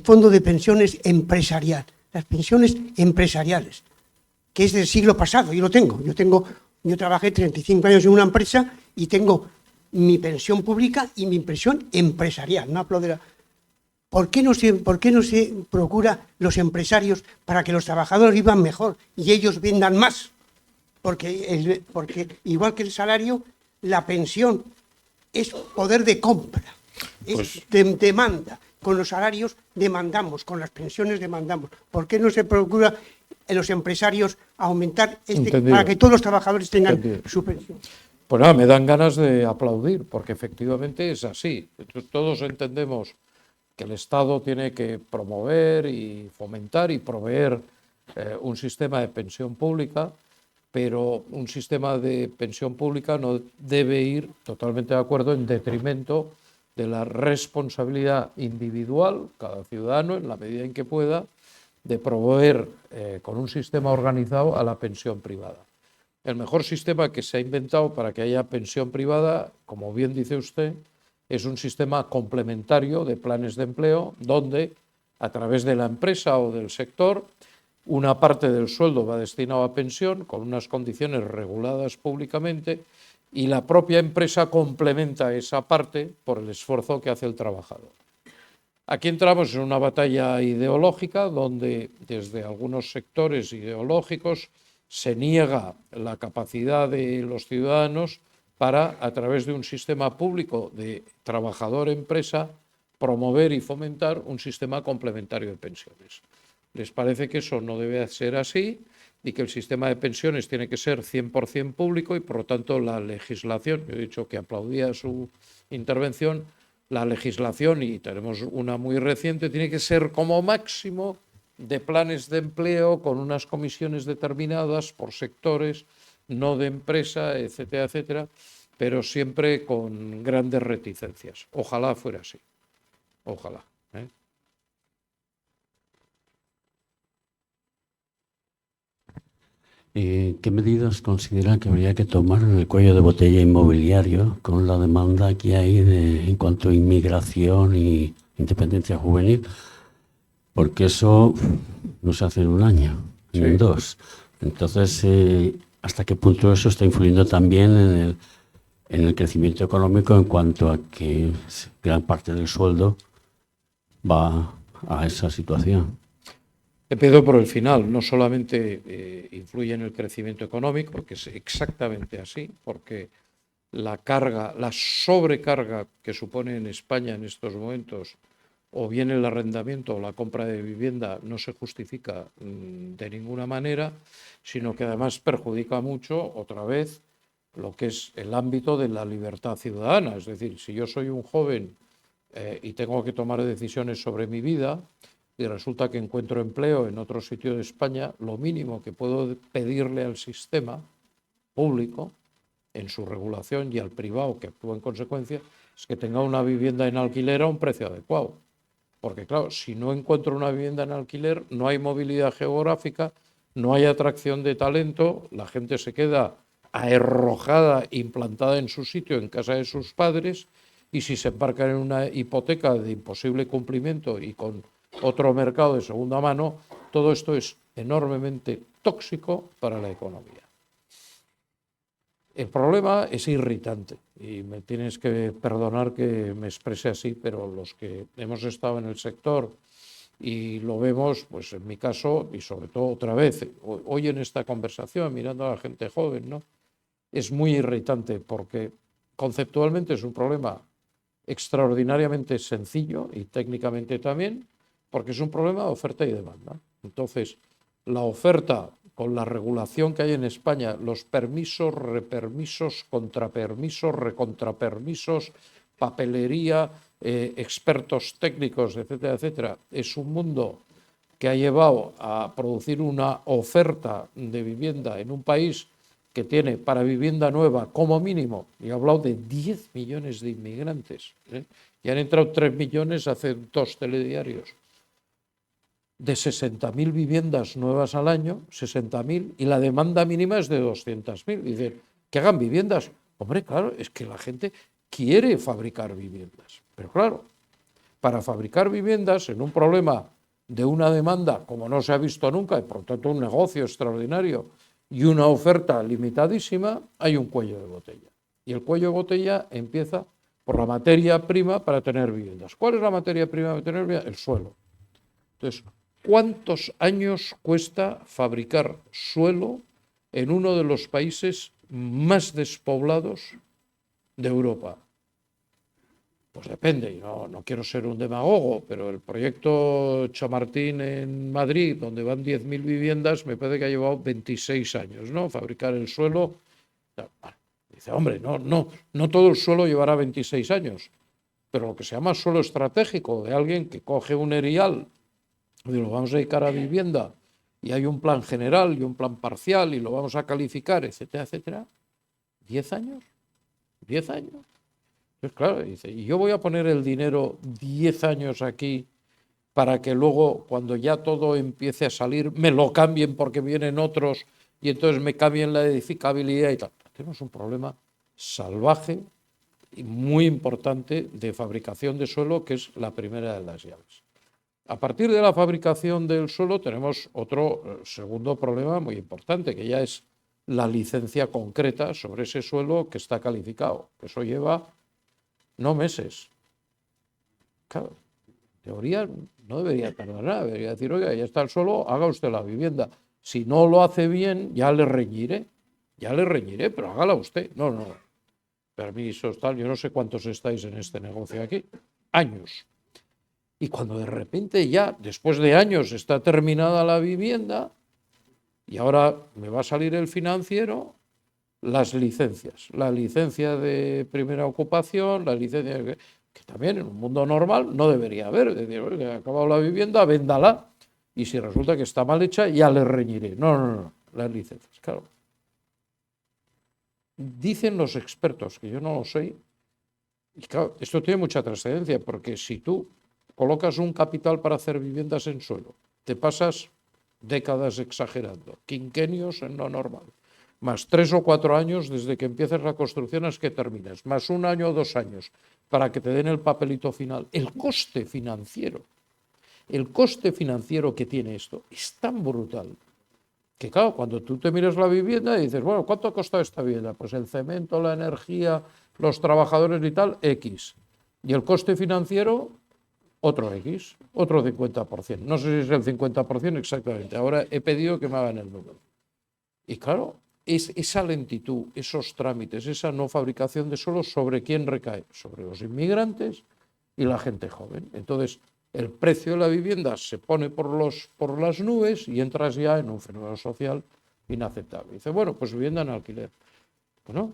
fondo de pensiones empresarial? Las pensiones empresariales, que es del siglo pasado, yo lo tengo. Yo trabajé 35 años en una empresa y tengo mi pensión pública y mi pensión empresarial. No hablo de la... ¿Por qué no se procura los empresarios para que los trabajadores vivan mejor y ellos vendan más? Porque igual que el salario, la pensión es poder de compra, es demanda. Con los salarios demandamos, con las pensiones demandamos. ¿Por qué no se procura en los empresarios aumentar para que todos los trabajadores tengan su pensión? Pues nada, me dan ganas de aplaudir, porque efectivamente es así. Todos entendemos que el Estado tiene que promover y fomentar y proveer un sistema de pensión pública, pero un sistema de pensión pública no debe ir, totalmente de acuerdo, en detrimento de la responsabilidad individual, cada ciudadano, en la medida en que pueda, de proveer con un sistema organizado a la pensión privada. El mejor sistema que se ha inventado para que haya pensión privada, como bien dice usted, es un sistema complementario de planes de empleo donde, a través de la empresa o del sector, una parte del sueldo va destinado a pensión con unas condiciones reguladas públicamente y la propia empresa complementa esa parte por el esfuerzo que hace el trabajador. Aquí entramos en una batalla ideológica donde desde algunos sectores ideológicos se niega la capacidad de los ciudadanos para, a través de un sistema público de trabajador-empresa, promover y fomentar un sistema complementario de pensiones. Les parece que eso no debe ser así y que el sistema de pensiones tiene que ser 100% público y, por lo tanto, la legislación, yo he dicho que aplaudía su intervención, la legislación, y tenemos una muy reciente, tiene que ser como máximo de planes de empleo con unas comisiones determinadas por sectores, no de empresa, etcétera, etcétera, pero siempre con grandes reticencias. Ojalá fuera así. Ojalá. ¿Qué medidas considera que habría que tomar en el cuello de botella inmobiliario con la demanda que hay en cuanto a inmigración y independencia juvenil? Porque eso no se hace en un año, ni en dos. Entonces, ¿hasta qué punto eso está influyendo también en el crecimiento económico en cuanto a que gran parte del sueldo va a esa situación? Empiezo por el final. No solamente influye en el crecimiento económico, que es exactamente así, porque la sobrecarga que supone en España en estos momentos, o bien el arrendamiento o la compra de vivienda, no se justifica de ninguna manera, sino que además perjudica mucho, otra vez, lo que es el ámbito de la libertad ciudadana. Es decir, si yo soy un joven y tengo que tomar decisiones sobre mi vida, y resulta que encuentro empleo en otro sitio de España, lo mínimo que puedo pedirle al sistema público, en su regulación, y al privado que actúa en consecuencia, es que tenga una vivienda en alquiler a un precio adecuado. Porque claro, si no encuentro una vivienda en alquiler, no hay movilidad geográfica, no hay atracción de talento, la gente se queda aherrojada, implantada en su sitio, en casa de sus padres, y si se embarcan en una hipoteca de imposible cumplimiento y con otro mercado de segunda mano, todo esto es enormemente tóxico para la economía. El problema es irritante y me tienes que perdonar que me exprese así, pero los que hemos estado en el sector y lo vemos, pues en mi caso, y sobre todo otra vez, hoy en esta conversación, mirando a la gente joven, ¿no? Es muy irritante porque conceptualmente es un problema extraordinariamente sencillo y técnicamente también, porque es un problema de oferta y demanda. Entonces, la oferta, con la regulación que hay en España, los permisos, repermisos, contrapermisos, recontrapermisos, papelería, expertos técnicos, etcétera, etcétera, es un mundo que ha llevado a producir una oferta de vivienda en un país que tiene para vivienda nueva como mínimo, y he hablado de 10 millones de inmigrantes, y han entrado 3 millones hace 2 telediarios, de 60.000 viviendas nuevas al año, 60.000, y la demanda mínima es de 200.000. Dicen, que hagan viviendas. Hombre, claro, es que la gente quiere fabricar viviendas. Pero claro, para fabricar viviendas en un problema de una demanda como no se ha visto nunca, y por lo tanto un negocio extraordinario y una oferta limitadísima, hay un cuello de botella. Y el cuello de botella empieza por la materia prima para tener viviendas. ¿Cuál es la materia prima para tener viviendas? El suelo. Entonces, ¿cuántos años cuesta fabricar suelo en uno de los países más despoblados de Europa? Pues depende, y no quiero ser un demagogo, pero el proyecto Chamartín en Madrid, donde van 10.000 viviendas, me parece que ha llevado 26 años, ¿no? Fabricar el suelo. Dice, hombre, no todo el suelo llevará 26 años, pero lo que se llama suelo estratégico, de alguien que coge un erial y lo vamos a dedicar a vivienda, y hay un plan general y un plan parcial y lo vamos a calificar, etcétera, etcétera, 10 años, 10 años. Pues claro, dice, y yo voy a poner el dinero 10 años aquí para que luego, cuando ya todo empiece a salir, me lo cambien porque vienen otros y entonces me cambien la edificabilidad y tal. Tenemos un problema salvaje y muy importante de fabricación de suelo, que es la primera de las llaves. A partir de la fabricación del suelo tenemos otro segundo problema muy importante, que ya es la licencia concreta sobre ese suelo que está calificado. Eso lleva no meses. Claro, en teoría no debería tardar nada, debería decir, oiga, ya está el suelo, haga usted la vivienda. Si no lo hace bien, ya le reñiré, pero hágala usted. No, no, permisos, tal, yo no sé cuántos estáis en este negocio aquí, años. Y cuando de repente ya, después de años, está terminada la vivienda y ahora me va a salir el financiero, las licencias. La licencia de primera ocupación, la licencia que también en un mundo normal no debería haber. Es decir, oye, he acabado la vivienda, véndala. Y si resulta que está mal hecha, ya le reñiré. No, no, no, las licencias, claro. Dicen los expertos, que yo no lo sé, y claro, esto tiene mucha trascendencia, porque si tú colocas un capital para hacer viviendas en suelo, te pasas décadas exagerando, quinquenios en lo normal, más 3 o 4 años desde que empieces la construcción hasta que termines, más 1 año o 2 años para que te den el papelito final. El coste financiero que tiene esto es tan brutal que, claro, cuando tú te miras la vivienda y dices, bueno, ¿cuánto ha costado esta vivienda? Pues el cemento, la energía, los trabajadores y tal, X. Y el coste financiero, otro X, otro 50%. No sé si es el 50% exactamente. Ahora he pedido que me hagan el número. Y claro, esa lentitud, esos trámites, esa no fabricación de suelo, ¿sobre quién recae? Sobre los inmigrantes y la gente joven. Entonces, el precio de la vivienda se pone por las nubes y entras ya en un fenómeno social inaceptable. Dice, bueno, pues vivienda en alquiler. Bueno,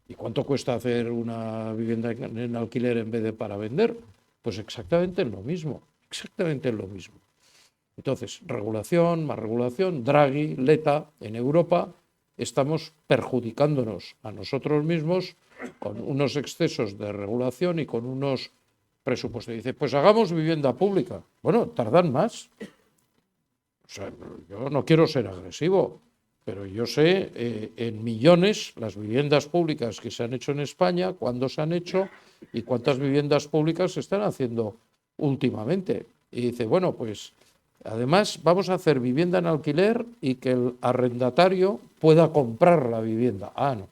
¿y cuánto cuesta hacer una vivienda en alquiler en vez de para vender? Pues exactamente lo mismo, exactamente lo mismo. Entonces, regulación, más regulación, Draghi, Letta, en Europa estamos perjudicándonos a nosotros mismos con unos excesos de regulación y con unos presupuestos. Dice, pues hagamos vivienda pública. Bueno, tardan más. O sea, yo no quiero ser agresivo, pero yo sé en millones las viviendas públicas que se han hecho en España, cuándo se han hecho y cuántas viviendas públicas se están haciendo últimamente. Y dice, bueno, pues además vamos a hacer vivienda en alquiler y que el arrendatario pueda comprar la vivienda. Ah, no.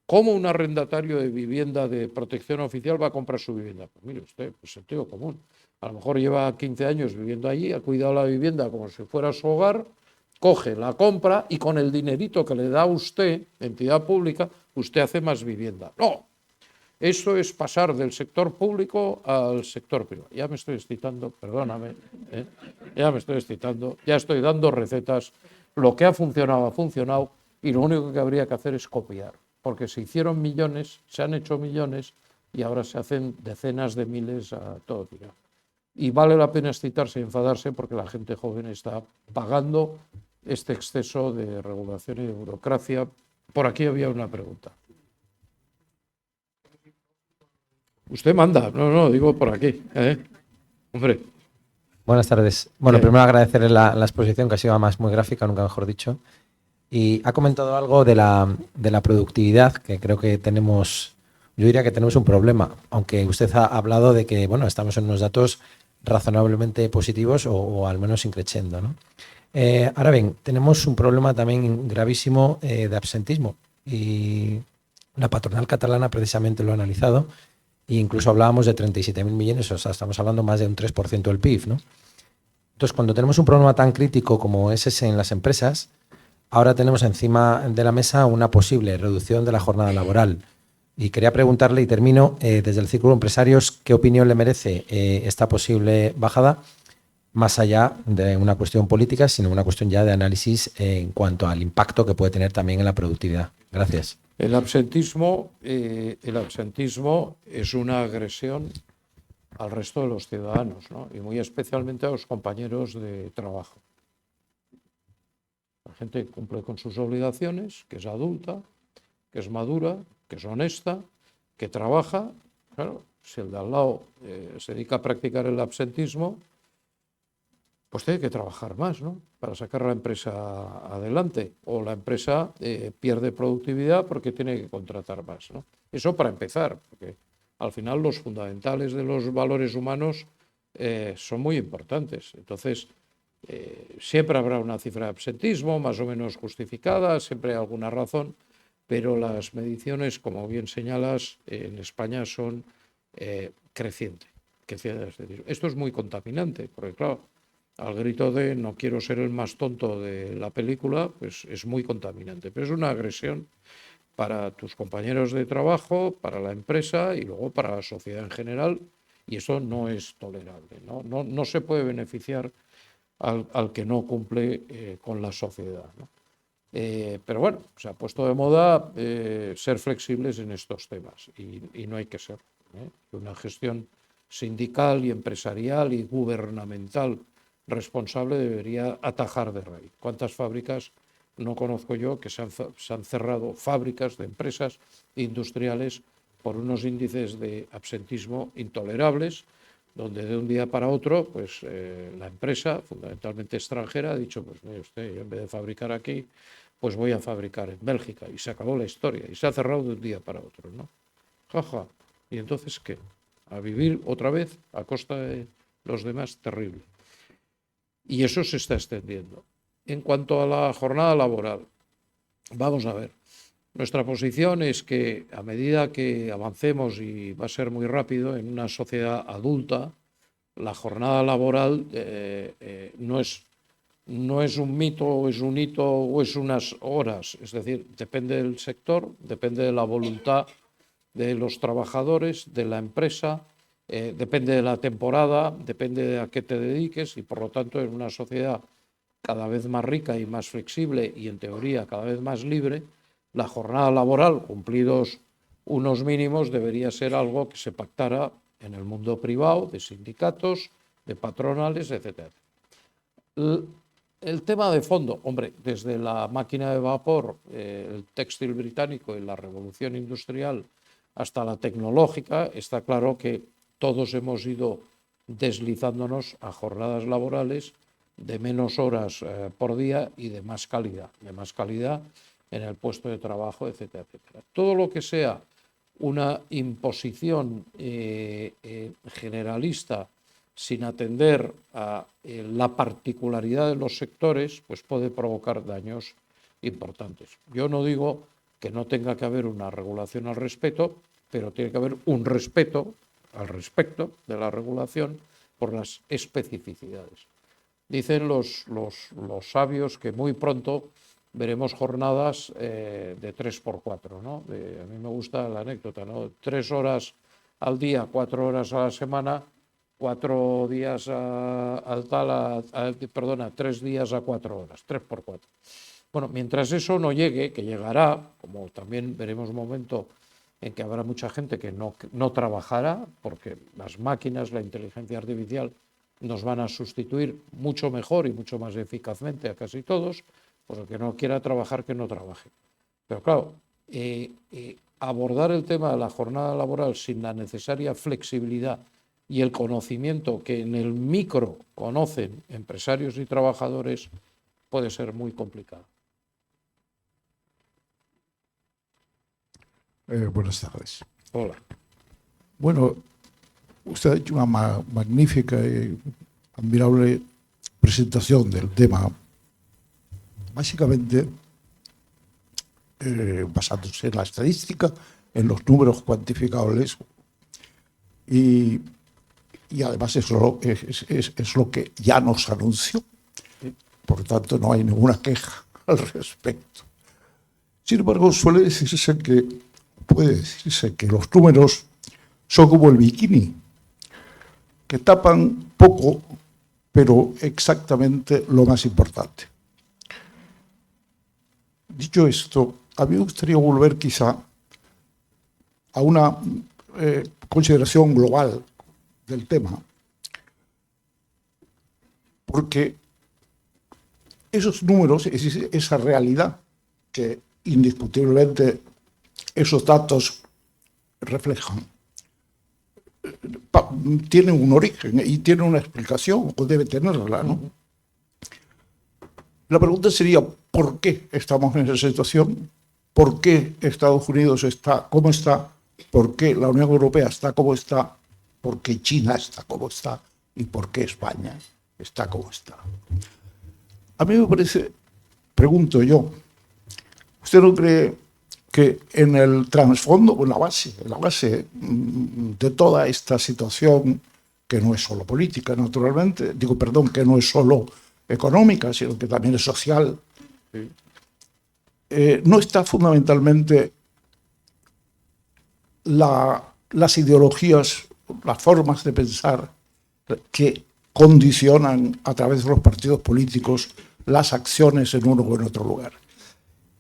¿Cómo un arrendatario de vivienda de protección oficial va a comprar su vivienda? Pues mire usted, pues sentido común. A lo mejor lleva 15 años viviendo allí, ha cuidado la vivienda como si fuera su hogar, coge, la compra y con el dinerito que le da usted, entidad pública, usted hace más vivienda. No, eso es pasar del sector público al sector privado. Ya me estoy excitando, perdóname, ya me estoy excitando, ya estoy dando recetas. Lo que ha funcionado y lo único que habría que hacer es copiar. Porque se hicieron millones, se han hecho millones y ahora se hacen decenas de miles a todo tirar. Y vale la pena excitarse y enfadarse porque la gente joven está pagando este exceso de regulación y de burocracia. Por aquí había una pregunta. Usted manda, no, digo por aquí. Hombre. Buenas tardes. Bueno, primero agradecerle la exposición, que ha sido además muy gráfica, nunca mejor dicho. Y ha comentado algo de la productividad, que creo que tenemos, yo diría que tenemos un problema, aunque usted ha hablado de que, bueno, estamos en unos datos razonablemente positivos o al menos increciendo, ¿no? Ahora bien, tenemos un problema también gravísimo de absentismo y la patronal catalana precisamente lo ha analizado e incluso hablábamos de 37.000 millones, o sea, estamos hablando más de un 3% del PIB, ¿no? Entonces, cuando tenemos un problema tan crítico como es ese en las empresas, ahora tenemos encima de la mesa una posible reducción de la jornada laboral. Y quería preguntarle, y termino, desde el Círculo de Empresarios, ¿qué opinión le merece esta posible bajada? Más allá de una cuestión política, sino una cuestión ya de análisis en cuanto al impacto que puede tener también en la productividad. Gracias. El absentismo es una agresión al resto de los ciudadanos, ¿no? Y muy especialmente a los compañeros de trabajo. La gente cumple con sus obligaciones, que es adulta, que es madura, que es honesta, que trabaja, claro, Si el de al lado se dedica a practicar el absentismo, pues tiene que trabajar más, ¿no?, para sacar la empresa adelante. O la empresa pierde productividad porque tiene que contratar más, ¿no? Eso para empezar, porque al final los fundamentales de los valores humanos son muy importantes. Entonces, siempre habrá una cifra de absentismo más o menos justificada, siempre hay alguna razón, pero las mediciones, como bien señalas, en España son crecientes. Esto es muy contaminante, porque claro, al grito de no quiero ser el más tonto de la película, pues es muy contaminante. Pero es una agresión para tus compañeros de trabajo, para la empresa y luego para la sociedad en general, y eso no es tolerable, ¿no? No se puede beneficiar al que no cumple con la sociedad, ¿no? Pero bueno, se ha puesto de moda ser flexibles en estos temas y no hay que ser. Una gestión sindical y empresarial y gubernamental responsable debería atajar de raíz. ¿Cuántas fábricas no conozco yo que se han cerrado, fábricas de empresas industriales por unos índices de absentismo intolerables, donde de un día para otro pues la empresa, fundamentalmente extranjera, ha dicho, pues mire usted, yo en vez de fabricar aquí, pues voy a fabricar en Bélgica, y se acabó la historia, y se ha cerrado de un día para otro, ¿no? Jaja. ¿Y entonces qué? A vivir otra vez a costa de los demás, terrible. Y eso se está extendiendo. En cuanto a la jornada laboral, vamos a ver. Nuestra posición es que a medida que avancemos, y va a ser muy rápido, en una sociedad adulta, la jornada laboral no es un mito, o es un hito, o es unas horas. Es decir, depende del sector, depende de la voluntad de los trabajadores, de la empresa, depende de la temporada, depende de a qué te dediques, y por lo tanto en una sociedad cada vez más rica y más flexible y en teoría cada vez más libre, la jornada laboral, cumplidos unos mínimos, debería ser algo que se pactara en el mundo privado, de sindicatos, de patronales, etc. El tema de fondo, hombre, desde la máquina de vapor, el textil británico y la revolución industrial hasta la tecnológica, está claro que todos hemos ido deslizándonos a jornadas laborales de menos horas por día y de más calidad en el puesto de trabajo, etcétera, etcétera. Todo lo que sea una imposición generalista sin atender a la particularidad de los sectores, pues puede provocar daños importantes. Yo no digo que no tenga que haber una regulación al respecto, pero tiene que haber un respeto al respecto de la regulación por las especificidades. Dicen los sabios que muy pronto veremos jornadas de 3x4, ¿no? A mí me gusta la anécdota, ¿no? 3 horas al día, 4 horas a la semana, 4 días 3 días a 4 horas, 3x4. Bueno, mientras eso no llegue, que llegará, como también veremos un momento en que habrá mucha gente que no trabajará, porque las máquinas, la inteligencia artificial, nos van a sustituir mucho mejor y mucho más eficazmente a casi todos, pues el que no quiera trabajar, que no trabaje. Pero claro, abordar el tema de la jornada laboral sin la necesaria flexibilidad y el conocimiento que en el micro conocen empresarios y trabajadores puede ser muy complicado. Buenas tardes. Hola. Bueno, usted ha hecho una magnífica y admirable presentación del tema, básicamente basándose en la estadística, en los números cuantificables, y además es lo que ya nos anunció. Por lo tanto, no hay ninguna queja al respecto. Sin embargo, puede decirse que los números son como el bikini, que tapan poco, pero exactamente lo más importante. Dicho esto, a mí me gustaría volver quizá a una consideración global del tema, porque esos números, esa realidad que indiscutiblemente esos datos reflejan, tiene un origen y tiene una explicación, o debe tenerla, ¿no? La pregunta sería, ¿por qué estamos en esa situación? ¿Por qué Estados Unidos está como está? ¿Por qué la Unión Europea está como está? ¿Por qué China está como está? ¿Y por qué España está como está? A mí me parece, pregunto yo, ¿usted no cree que en el trasfondo, en la base de toda esta situación, que no es solo política, naturalmente, que no es solo económica, sino que también es social, no está fundamentalmente las ideologías, las formas de pensar que condicionan a través de los partidos políticos las acciones en uno o en otro lugar?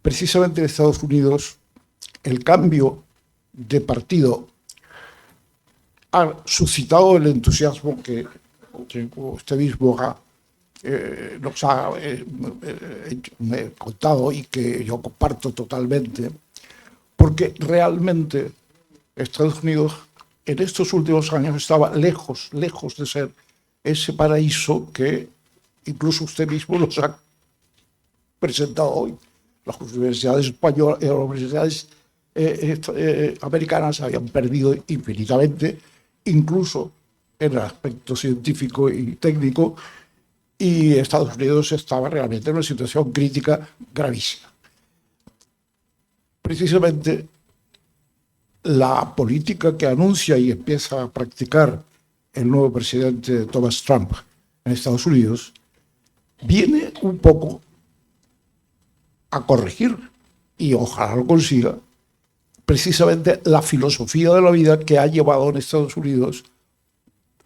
Precisamente en Estados Unidos, el cambio de partido ha suscitado el entusiasmo que usted mismo nos ha contado y que yo comparto totalmente, porque realmente Estados Unidos en estos últimos años estaba lejos de ser ese paraíso que incluso usted mismo nos ha presentado hoy. Las universidades españolas, las universidades americanas habían perdido infinitamente, incluso en el aspecto científico y técnico, y Estados Unidos estaba realmente en una situación crítica gravísima. Precisamente la política que anuncia y empieza a practicar el nuevo presidente Thomas Trump en Estados Unidos viene un poco a corregir, y ojalá lo consiga, precisamente la filosofía de la vida que ha llevado en Estados Unidos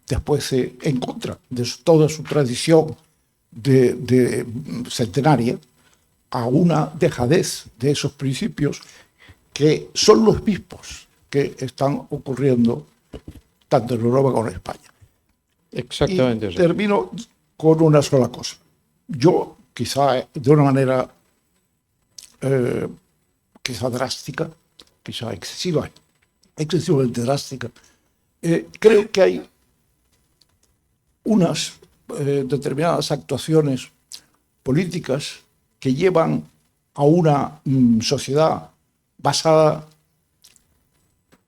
después en contra de toda su tradición de centenaria, a una dejadez de esos principios que son los mismos que están ocurriendo tanto en Europa como en España. Exactamente. Y termino con una sola cosa. Yo, quizá de una manera quizá drástica, quizá excesivamente drástica, creo que hay unas determinadas actuaciones políticas que llevan a una sociedad basada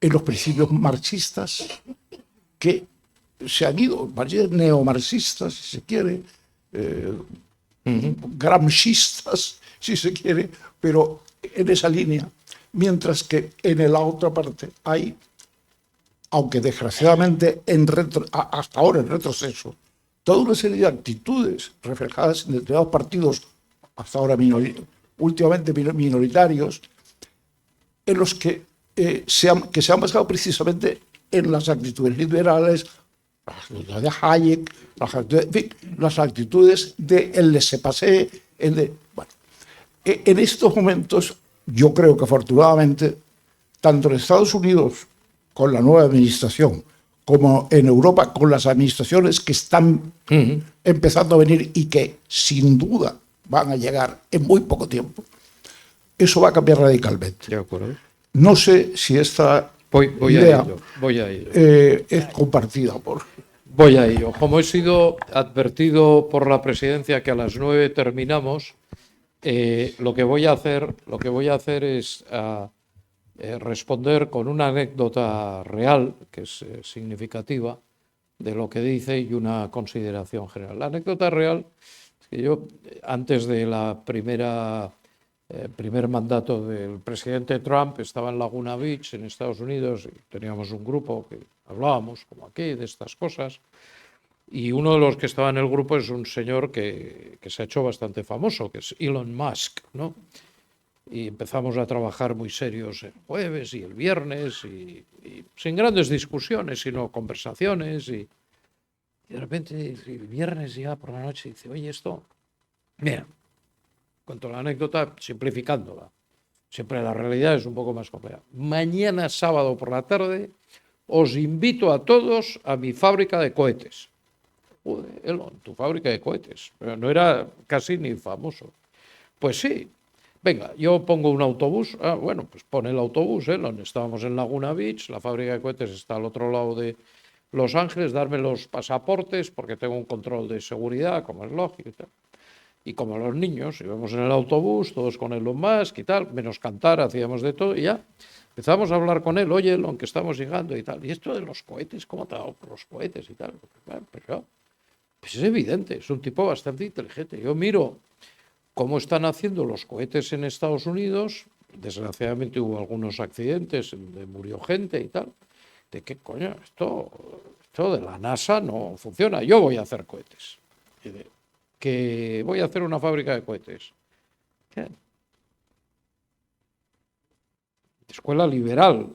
en los principios marxistas que se han ido, neomarxistas, si se quiere, gramscistas, si se quiere, pero en esa línea, mientras que en la otra parte hay, aunque desgraciadamente hasta ahora en retroceso, toda una serie de actitudes reflejadas en determinados partidos, hasta ahora últimamente minoritarios, en los que se han basado precisamente en las actitudes liberales, las de Hayek, las actitudes del laissez-passer. Bueno, en estos momentos, yo creo que afortunadamente, tanto en Estados Unidos con la nueva administración, como en Europa con las administraciones que están empezando a venir y que sin duda van a llegar en muy poco tiempo, eso va a cambiar radicalmente. De acuerdo. No sé si esta Voy idea a ello. Es compartida por... Voy a ello. Como he sido advertido por la presidencia que a las 9 terminamos, lo que voy a hacer es responder con una anécdota real, que es significativa de lo que dice, y una consideración general. La anécdota real es que yo, antes de la primer mandato del presidente Trump, estaba en Laguna Beach, en Estados Unidos, y teníamos un grupo que hablábamos, como aquí, de estas cosas, y uno de los que estaba en el grupo es un señor que se ha hecho bastante famoso, que es Elon Musk, ¿no? Y empezamos a trabajar muy serios el jueves y el viernes, y sin grandes discusiones, sino conversaciones, y de repente, el viernes ya por la noche, dice, oye, esto, mira, cuento la anécdota simplificándola, siempre la realidad es un poco más compleja. Mañana sábado por la tarde os invito a todos a mi fábrica de cohetes. Joder, Elon, tu fábrica de cohetes. Pero no era casi ni famoso. Pues sí. Venga, yo pongo un autobús. Bueno, pues pone el autobús, Elon. Estábamos en Laguna Beach, la fábrica de cohetes está al otro lado de Los Ángeles, darme los pasaportes porque tengo un control de seguridad, como es lógico y tal. Y como los niños, íbamos en el autobús, todos con Elon Musk y tal, menos cantar, hacíamos de todo y ya. Empezamos a hablar con él, oye, Elon, que estamos llegando y tal. Y esto de los cohetes, ¿cómo te ha dado por los cohetes y tal? Bueno, pues es evidente, es un tipo bastante inteligente. Yo miro cómo están haciendo los cohetes en Estados Unidos. Desgraciadamente hubo algunos accidentes donde murió gente y tal. ¿De qué coño? Esto de la NASA no funciona. Yo voy a hacer cohetes. Que voy a hacer una fábrica de cohetes. ¿Qué? Escuela liberal,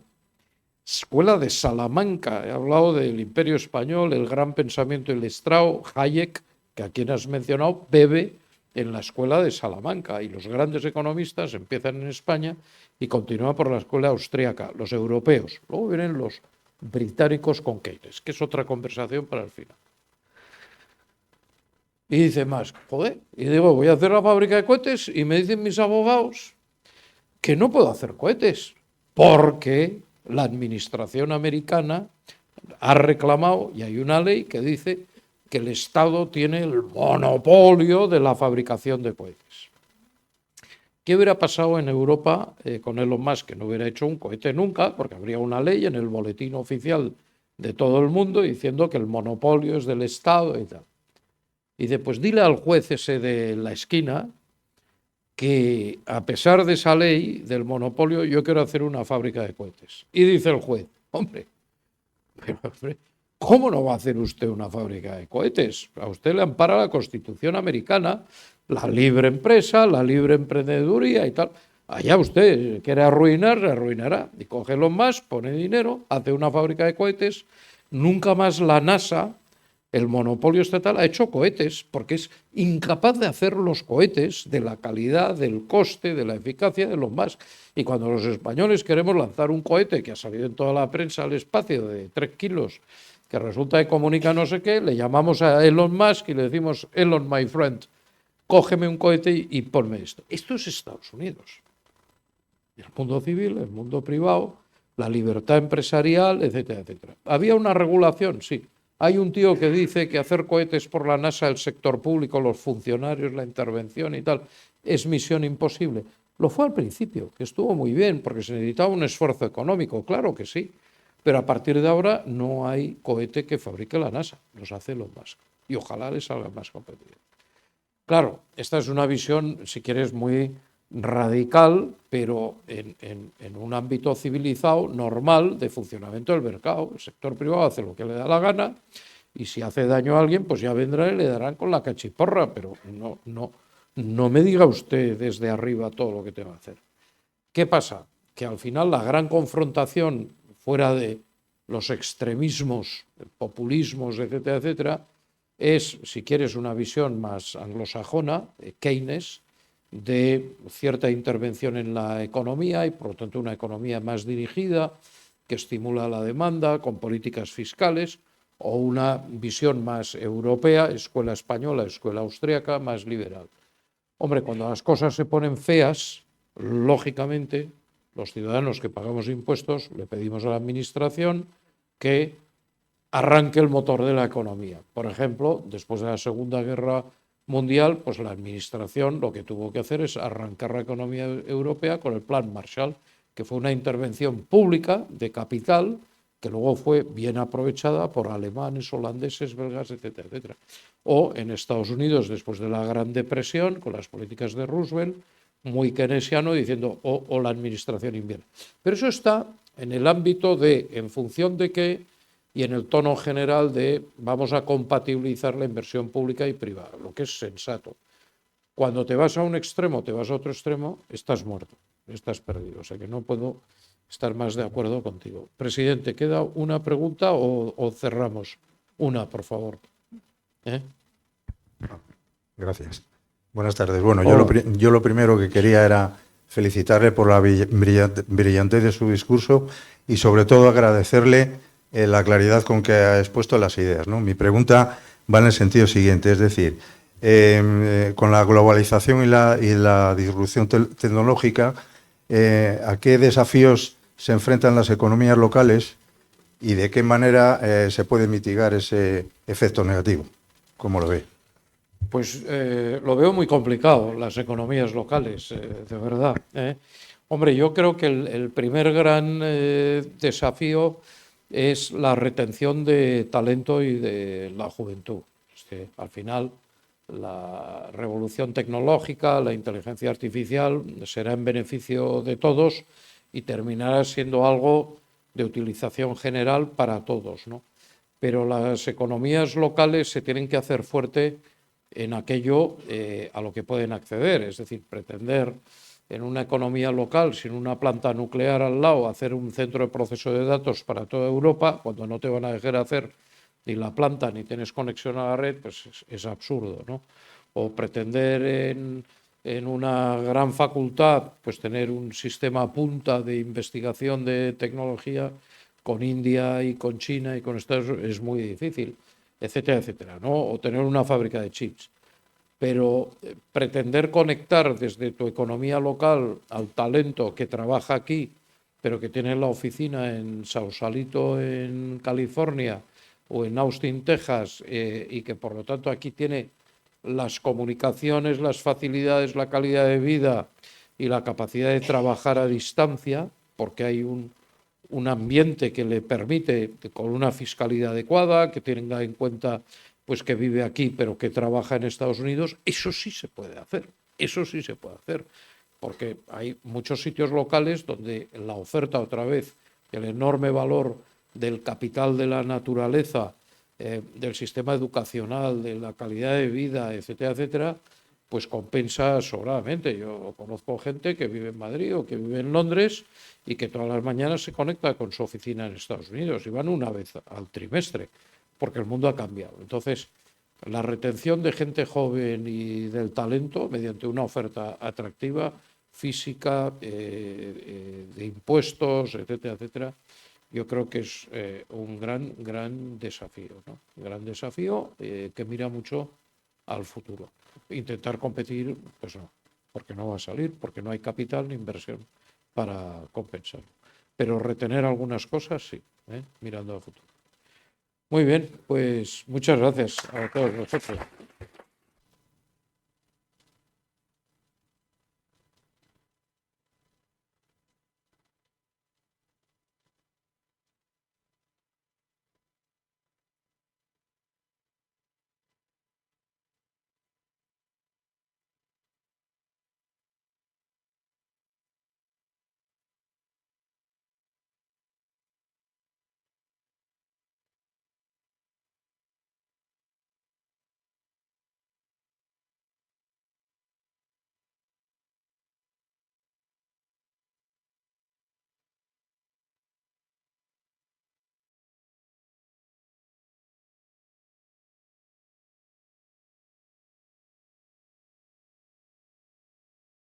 escuela de Salamanca. He hablado del Imperio Español, el gran pensamiento ilestrado, Hayek, que a quien has mencionado, bebe en la escuela de Salamanca. Y los grandes economistas empiezan en España y continúan por la escuela austríaca, los europeos. Luego vienen los británicos con Keynes, que es otra conversación para el final. Y dice más, joder, y digo, voy a hacer la fábrica de cohetes y me dicen mis abogados que no puedo hacer cohetes porque la administración americana ha reclamado, y hay una ley que dice que el Estado tiene el monopolio de la fabricación de cohetes. ¿Qué hubiera pasado en Europa con Elon Musk? Que no hubiera hecho un cohete nunca, porque habría una ley en el boletín oficial de todo el mundo diciendo que el monopolio es del Estado y tal. Y dice, pues dile al juez ese de la esquina que a pesar de esa ley del monopolio yo quiero hacer una fábrica de cohetes. Y dice el juez, hombre, ¿cómo no va a hacer usted una fábrica de cohetes? A usted le ampara la Constitución americana, la libre empresa, la libre emprendeduría y tal. Allá usted quiere arruinar, se arruinará. Y coge lo más, pone dinero, hace una fábrica de cohetes. Nunca más la NASA, el monopolio estatal, ha hecho cohetes porque es incapaz de hacer los cohetes de la calidad, del coste, de la eficacia de Elon Musk. Y cuando los españoles queremos lanzar un cohete que ha salido en toda la prensa al espacio de 3 kilos, que resulta que comunica no sé qué, le llamamos a Elon Musk y le decimos, Elon, my friend, cógeme un cohete y ponme esto. Esto es Estados Unidos. El mundo civil, el mundo privado, la libertad empresarial, etcétera, etcétera. ¿Había una regulación? Sí. Hay un tío que dice que hacer cohetes por la NASA, el sector público, los funcionarios, la intervención y tal, es misión imposible. Lo fue al principio, que estuvo muy bien, porque se necesitaba un esfuerzo económico, claro que sí. Pero a partir de ahora no hay cohete que fabrique la NASA, los hace Elon Musk. Y ojalá les salga más competitivo. Claro, esta es una visión, si quieres, muy radical, pero en un ámbito civilizado, normal, de funcionamiento del mercado. El sector privado hace lo que le da la gana y si hace daño a alguien, pues ya vendrán y le darán con la cachiporra, pero no me diga usted desde arriba todo lo que tengo que hacer. ¿Qué pasa? Que al final la gran confrontación fuera de los extremismos, populismos, etcétera, etcétera, es, si quieres, una visión más anglosajona, Keynes, de cierta intervención en la economía y, por lo tanto, una economía más dirigida, que estimula la demanda con políticas fiscales, o una visión más europea, escuela española, escuela austríaca, más liberal. Hombre, cuando las cosas se ponen feas, lógicamente, los ciudadanos que pagamos impuestos le pedimos a la administración que arranque el motor de la economía. Por ejemplo, después de la Segunda Guerra Mundial, pues la administración lo que tuvo que hacer es arrancar la economía europea con el Plan Marshall, que fue una intervención pública de capital que luego fue bien aprovechada por alemanes, holandeses, belgas, etcétera, etcétera. O en Estados Unidos, después de la Gran Depresión, con las políticas de Roosevelt, muy keynesiano, diciendo o la administración invierte. Pero eso está en el ámbito de, en función de qué, y en el tono general de vamos a compatibilizar la inversión pública y privada, lo que es sensato. Cuando te vas a un extremo, te vas a otro extremo, estás muerto, estás perdido. O sea que no puedo estar más de acuerdo contigo. Presidente, ¿queda una pregunta o cerramos? Una, por favor. Gracias. Buenas tardes. Bueno, yo lo primero que quería era felicitarle por la brillantez de su discurso y sobre todo agradecerle la claridad con que ha expuesto las ideas, ¿no? Mi pregunta va en el sentido siguiente, es decir, con la globalización y la disrupción tecnológica, ¿a qué desafíos se enfrentan las economías locales y de qué manera se puede mitigar ese efecto negativo. ¿Cómo lo ve? Pues lo veo muy complicado, las economías locales, de verdad. Hombre, yo creo que el primer gran desafío es la retención de talento y de la juventud. Al final, la revolución tecnológica, la inteligencia artificial, será en beneficio de todos y terminará siendo algo de utilización general para todos, ¿no? Pero las economías locales se tienen que hacer fuerte en aquello a lo que pueden acceder, es decir, pretender en una economía local, sin una planta nuclear al lado, hacer un centro de proceso de datos para toda Europa, cuando no te van a dejar hacer ni la planta ni tienes conexión a la red, pues es absurdo, ¿no? O pretender en una gran facultad pues tener un sistema a punta de investigación de tecnología con India y con China y con Estados Unidos es muy difícil, etcétera, etcétera, ¿no? O tener una fábrica de chips. Pero pretender conectar desde tu economía local al talento que trabaja aquí, pero que tiene la oficina en Sausalito, en California, o en Austin, Texas, y que por lo tanto aquí tiene las comunicaciones, las facilidades, la calidad de vida y la capacidad de trabajar a distancia, porque hay un ambiente que le permite, con una fiscalidad adecuada, que tenga en cuenta pues que vive aquí pero que trabaja en Estados Unidos, eso sí se puede hacer, porque hay muchos sitios locales donde la oferta, otra vez, el enorme valor del capital de la naturaleza, del sistema educacional, de la calidad de vida, etcétera, etcétera, pues compensa sobradamente. Yo conozco gente que vive en Madrid o que vive en Londres y que todas las mañanas se conecta con su oficina en Estados Unidos y van una vez al trimestre, porque el mundo ha cambiado. Entonces, la retención de gente joven y del talento mediante una oferta atractiva, física, de impuestos, etcétera, etcétera, yo creo que es un gran desafío, ¿no? Un gran desafío que mira mucho al futuro. Intentar competir, pues no, porque no va a salir, porque no hay capital ni inversión para compensar. Pero retener algunas cosas, sí, mirando al futuro. Muy bien, pues muchas gracias a todos vosotros.